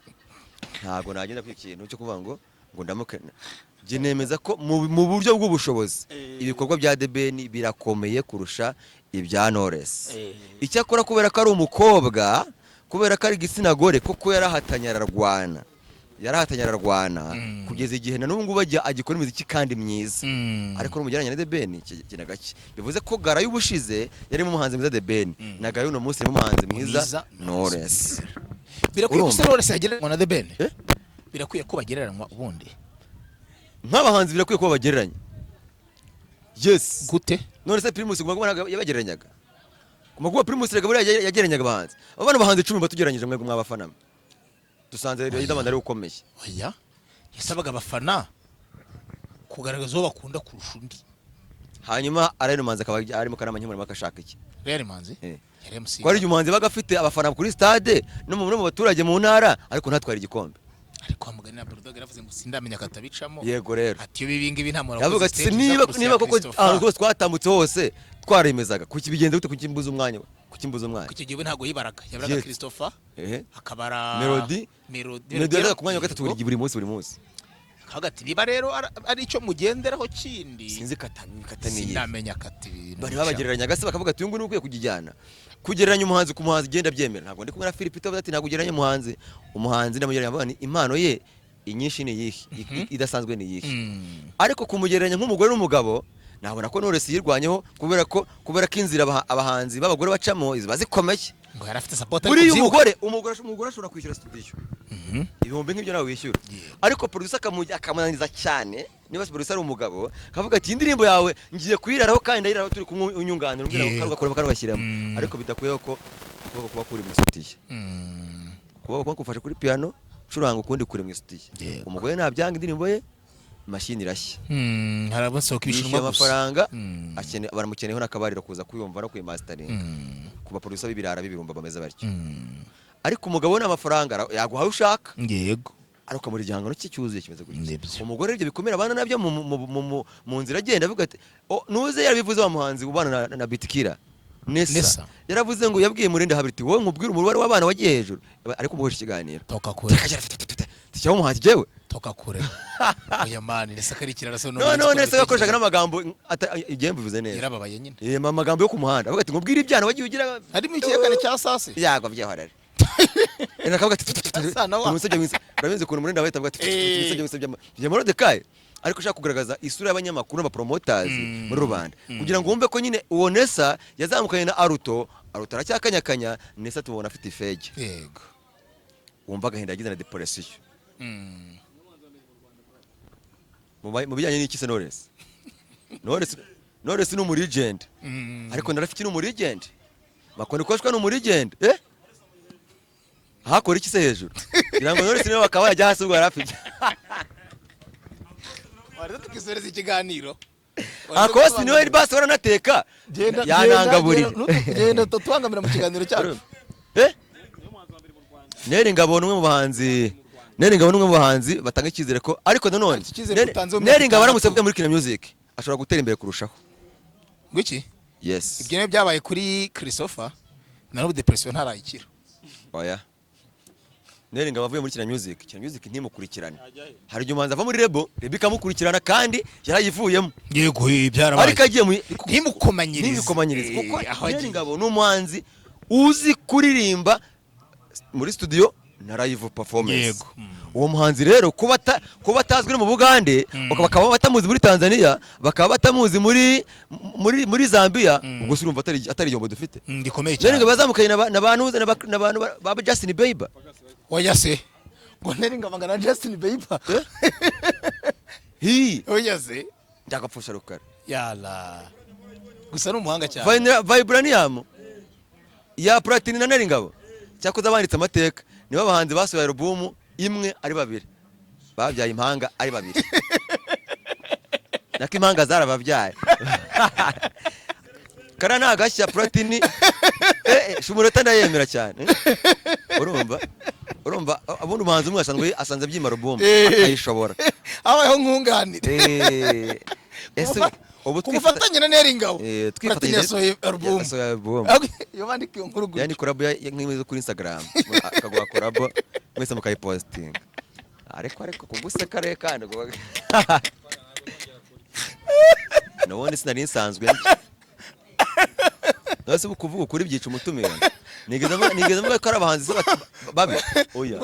Ntabwo nagenda ku kintu cyo kuvuga ngo ndamuke. Je nemeza ko mu buryo bw'ubushobozi ibikorwa bya The Ben birakomeye kurusha ibya Knowless. Icyakora kubera ko ari umukobwa, kubera ko ari igitsina gore, koko yarahatanya ararwana kugeza igihe na n'ubu bajya agikora imiziki kandi myiza, ariko n'umugeranye na The Ben kina gake. Bivuze ko Gara y'ubushize yari mu muhanzi mwiza The Ben, na Gara y'uno munsi mu muhanzi mwiza Knowless. Birakwiye ko Knowless yagereranywa na The Ben. Birakwiye ko bagereranywa ubundi nk'abahanzi, birakwiye ko bagereranya. Yes. Gute? Knowless Primus guma yabagereranyaga. Kumaguba Primus rega buri yagereranyaga abahanzi. Abana bahanzi 10 batugeranyije mwebwe mwabafana. Dusanze rero Riderman ari ukomeye. Oya. Yasabaga abafana kugaragaza uwo bakunda kurusha undi. Hanyuma Alain Manzi akaba ari mu Kanama nkimura makashaka iki. Alain Manzi? Yari MC. Kwari umuhanzi bagafite abafana kuri stade no mu baturage mu ntara, ariko ntatwara igikombe. Ariko amugani na Bulldog yaravuze ngo sindamenya katabicamo. Yego rero. Ati ibingi bintamura ko. Yavuga ati niba koko rwose twatambutse hose twaremezaga kuki bigenda gute kukimbuza umwanya. Kuki gihe ntago yibaraga. Yabaraga Christopher. Akabara Melody ku mwanya wa gatatu buri munsi. Hagati niba rero ari cyo mugenderaho kindi. Sinzi kataniye. Sindamenya kati. Bari babagereranya gase bakavuga ati uyu nguyu kujijyana. Kugereranya umuhanzi ku muhanzi genda byemera. Ntabwo ndi kumwe na Philip Peter ati ntabwo ugereranya umuhanzi ndamugereranya avuga ni impano ye inyinshi ni yihe idasanzwe ni yihe. Ariko kumugereranya nk'umugore n'umugabo nabona ko Knowless yirwanyeho kubera ko inzira abahanzi b'abagore bacamo iziba zikomeye. Ngo yarafite support buri umugore ashobora kwishyura studio. Ibihumbi nk'ibyo nawe wishyura. Ariko producer akamunaniza cyane. Niba producer ari umugabo kavuga ati indirimbo yawe ngiye kuyiraraho kandi ndayiraraho turi kumwe unyunganira umbwira ko bakora bashyiramo. Ariko bidakwiye ko kuba kuri mu studio. Kuba kufasha kuri piano curanga ukundi kuri mu studio. Umugore nabyanga indirimbo ye mashini irashya hari abasohoka yishyuye ibishinwa gusa amafaranga baramukeneyeho n'akabariro kuza kuyumva no kuyimasteringa ku baproducer b'ibirara b'ibirumba bameze batyo ariko umugabo ni amafaranga yaguhaye ushaka yego ariko muri igihangano cye cyuzuye kimeze Nibyo. gutya umugore ibyo bikomera abana nabyo mu nzira agenda avuga ati nuze yarabivuze wa muhanzi ubana na Bitikira Nessa. Nessa yaravuze ngo yabwiye Murinde Habiriti wowe nkubwire umubare w'abana wagiye hejuru ariko umuhoje ikiganiro toka kure tikyaho umuhanzi jewe toka kure oya mani Nessa kari kirara so no Nessa yakoreshaga n'amagambo igihe mbivuze neza yarababaye nyine amagambo yo ku muhanda avuga ati nkubwire ibyana wagiye ugira harimo ikiyagane cya sase yago byahorera nakavuga ati umusajya mwise urabizi ukuntu Murinde Habiriti avuga ati umusajya mwise bya Morodekayi ariko ushaka kugaragaza isura y'abanyamakuru n'abapromoters muri rubanda kugira ngo wumve ko nyine uwo Nessa yazamukanye na Aruto aracyakanyakanya Nessa tubona afite ifege yego wumva agahinda yagize na depression mu bijyanye n'iki se Knowless ni umuregend ariko narafiki ni umuregend bakoni koshwa ni umuregend hakora iki se hejuru kugira ngo Knowless niwe bakaba yajya hasi ubwo yarafite wari tukisoreza ikiganiro akosi niwe basi baranateka yanangaburira genda tubangamira mu kiganiro cyacu Neri Ngabo n'umwe mu bahanzi batanga icyizere ko ariko nanone Neri Ngabo aramutse avuye muri Kina Music ashobora gutera imbere kurushaho ngwiki yes ibyo ne byabaye kuri Christopher na n'ubu depression ntarayikira oya Neri Ngabo avuye muri Kina Music ntimukurikirane hari igihe umuhanzi ava muri Rebo ikamukurikirana kandi yarayivuyemo yego byarabaye ariko agiye ntimukomanyirize kuko Neri Ngabo ni umuhanzi uzi kuririmba muri studio na live performance yego uwo muhanzi rero kuba atazwi mu Bugande bakaba batamuzi muri Tanzania bakaba batamuzi muri Zambia ubwo urumva atari yombo dufite ndikomeye Neri Ngabo cyane bazamukanye n'abantu ba Justin Bieber oya se ngo Neri Ngabo ngana Justin Bieber oya se ndagapfusha rukara yala gusa n'umuhanga cyane Vibranium ya Platini na Neri Ngabo cyakoze abanditse amateka nibo bahanzi basohoye album imwe ari babiri babyaye impanga ari babiri nako impanga zarababyaye kara nagashya Platini shumureta ndayemera cyane urumva abundi umuhanzi umwe asanze byima album akayishobora abayeho nkunganire ese ubufatanye na Neri Ngabo twifatanye yasohoye album yo bandika iyo nkuru yani collab nk'imeze kuri Instagram akagwa collab mwese mukayiposting ariko kuguseka reka kandi none sinari nsanzwe nose bukuvuga kuri byica umutumira nigeze mvuga ko ari abahanzi babi oya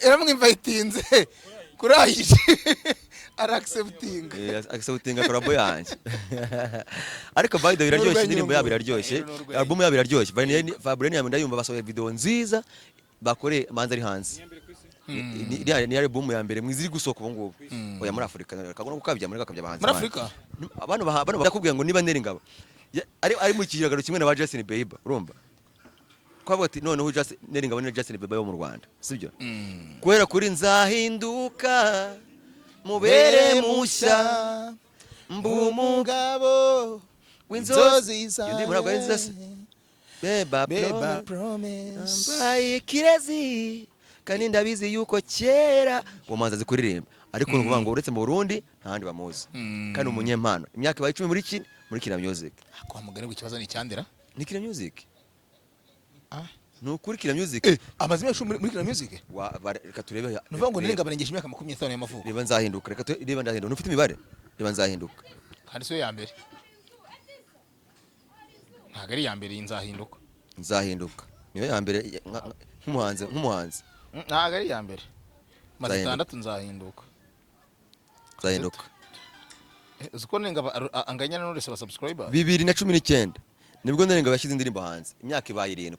yaramwinvitinze kurayije accepting collabo yanjye ariko by the way iraryoshye indirimbo yabo iraryoshye album yabo iraryoshye Vibranium ndayumva basohoye video nziza bakore manza ari hanze ni album ya mbere mwiziri gusohoka ubu ngubu oya muri Afrika kagona gukabya muri abahanzi muri Afrika abantu bakubwiye ngo niba Neri Ngabo ari mu kiragaro kimwe na ba Justin Bieber urumva kwavuga ati noneho Neri Ngabo ni Justin Bieber yo mu Rwanda sibyo kwera kuri nzahinduka mubere mushya mbumugabo w'inzozi zawe ntabwo ari nziza beba promise mbaye kirezi kandi ndabizi yuko kera uwo muhanzi azi kuririmba ariko ni ukuvuga ngo uretse mu Burundi nta handi bamuzi kandi umunyempano imyaka ibaye 10 muri Kina Music kwa mugari w'ikibazo ni cyandera ni Kina Music nukuri Kina Music amazime muri Kina Music reka turebe nuvuga ngo Neri Ngabo arengeje imyaka 25 y'amavuko reba nzahinduka reka reba ndahinduka ufite imibare reba nzahinduka kandi so ya mbere ntago ari ya mbere nzahinduka niyo ya mbere nk'umuhanzi ntago ari ya mbere maze 6 nzahinduka uziko Neri Ngabo anganya na Knowless subscriber 2019 nibwo Neri Ngabo yashyize indirimbo hanze imyaka ibaye 7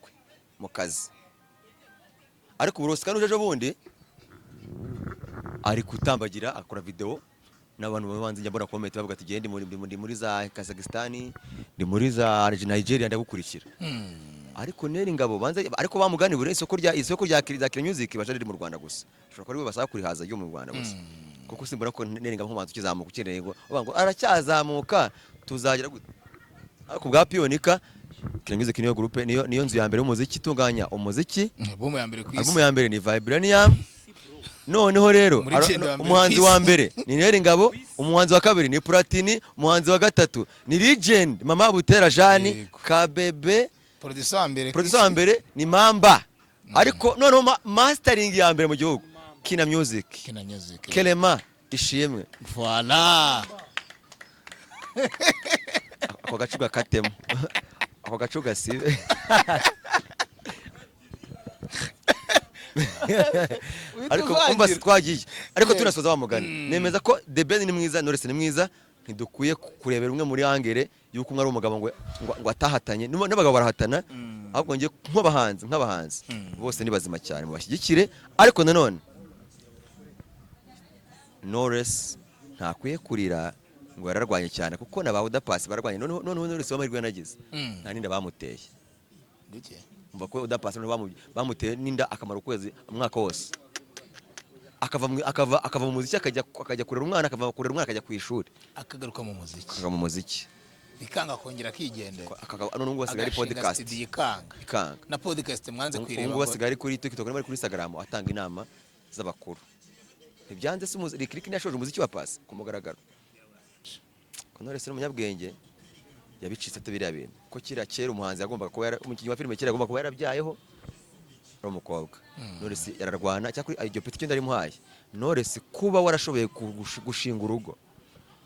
mu kazi ariko uburosi kandi ujeje bundi ari kutambagira akora video n'abantu babanze njya mbona comment bavuga ati gende muri za Kazakhstan ndi muri za Nigeria ndagukurikira ariko Neri Ngabo banze ariko bamuganibure isoko rya Kina Music baje riri mu Rwanda gusa ushobora ko ari basaba kurihaza yo mu Rwanda gusa kuko simbona ko nerenga nk'umanzi ukizamuka ukeneye ngo aracyazamuka tuzagira gute ariko bwa Pionika Kirangiza Kiniyo Group niyo nzu ya mbere y'umuziki itunganya umuziki album ya mbere ku isi album ya mbere ni Vibranium noneho rero umuhanzi wa mbere ni Neri Ngabo umuhanzi wa kabiri ni Platini umuhanzi wa gatatu ni Legend Mama Butera Jani Kabebe producer wa mbere ni Mamba ariko noneho mastering ya mbere mu gihugu Kina Music Kelema ishimwe voilà ako gacuga katemo ako gacuga sibe ariko umva twagiye ariko tunasoza wa mugani nemeza ko The Ben ni mwiza Knowless ni mwiza ntidukuye kurebera umwe muri angere yuko umwe ari umugabo ngo atahatanye n'abagabo barahatana ahubwo ngiye nk'abahanzi bose ni bazima cyane mu bashyigikire ariko nanone Knowless ntakwiye kurira ngo yararwanye cyane kuko na ba Udapasi bararwanye none Knowless wamahirwe yanagize nta ninda bamuteye umva ko Udapasi bamuteye ninda akamara ukwezi umwaka wose akava mu muziki akajya kurera umwana akajya ku ishuri akagaruka mu muziki bikanga kongera akigendera none ngo basigaye podcast ikanga na podcast mwanze kwireba ngo basigaye kuri TikTok no kuri Instagram atanga inama z'abakuru ntibyanze se Lick yashoje umuziki wa Pasi ku mugaragaro Knowless n'umunyabwenge yabicitse biriya bintu ko kera umuhanzi yagombaga kuba umukinnyi wa filime kera yagombaga kuba yarabyayeho ari umukobwa Knowless yararwana cyakuri iryo peti cyenda rimuhaye Knowless kuba warashoboye gushinga urugo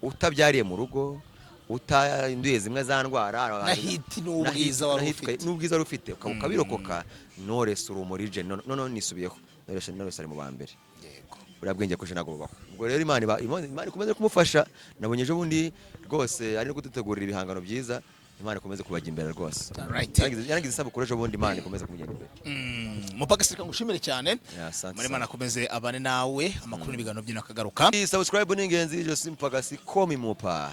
utabyariye mu rugo utanduye zimwe za ndwara nahiti n'ubwiza wari ufite ukabirokoka Knowless uri umurije none nisubiyeho Knowless ari mu ba mbere urabwenge ko je nagobaho ubwo rero Imana ikomeze kumufasha nabonye ejo bundi rwose ari no kudutegurira ibihangano byiza Imana ikomeze kubajya imbere rwose yarangiza isabukuru ejo bundi Imana ikomeze kumugenda imbere mupaka sika ngushimire cyane muri Imana akomeze abane nawe amakuru n'ibiganiro by'inakagaruka subscribe n'ingenzi je simpaka si komi mupa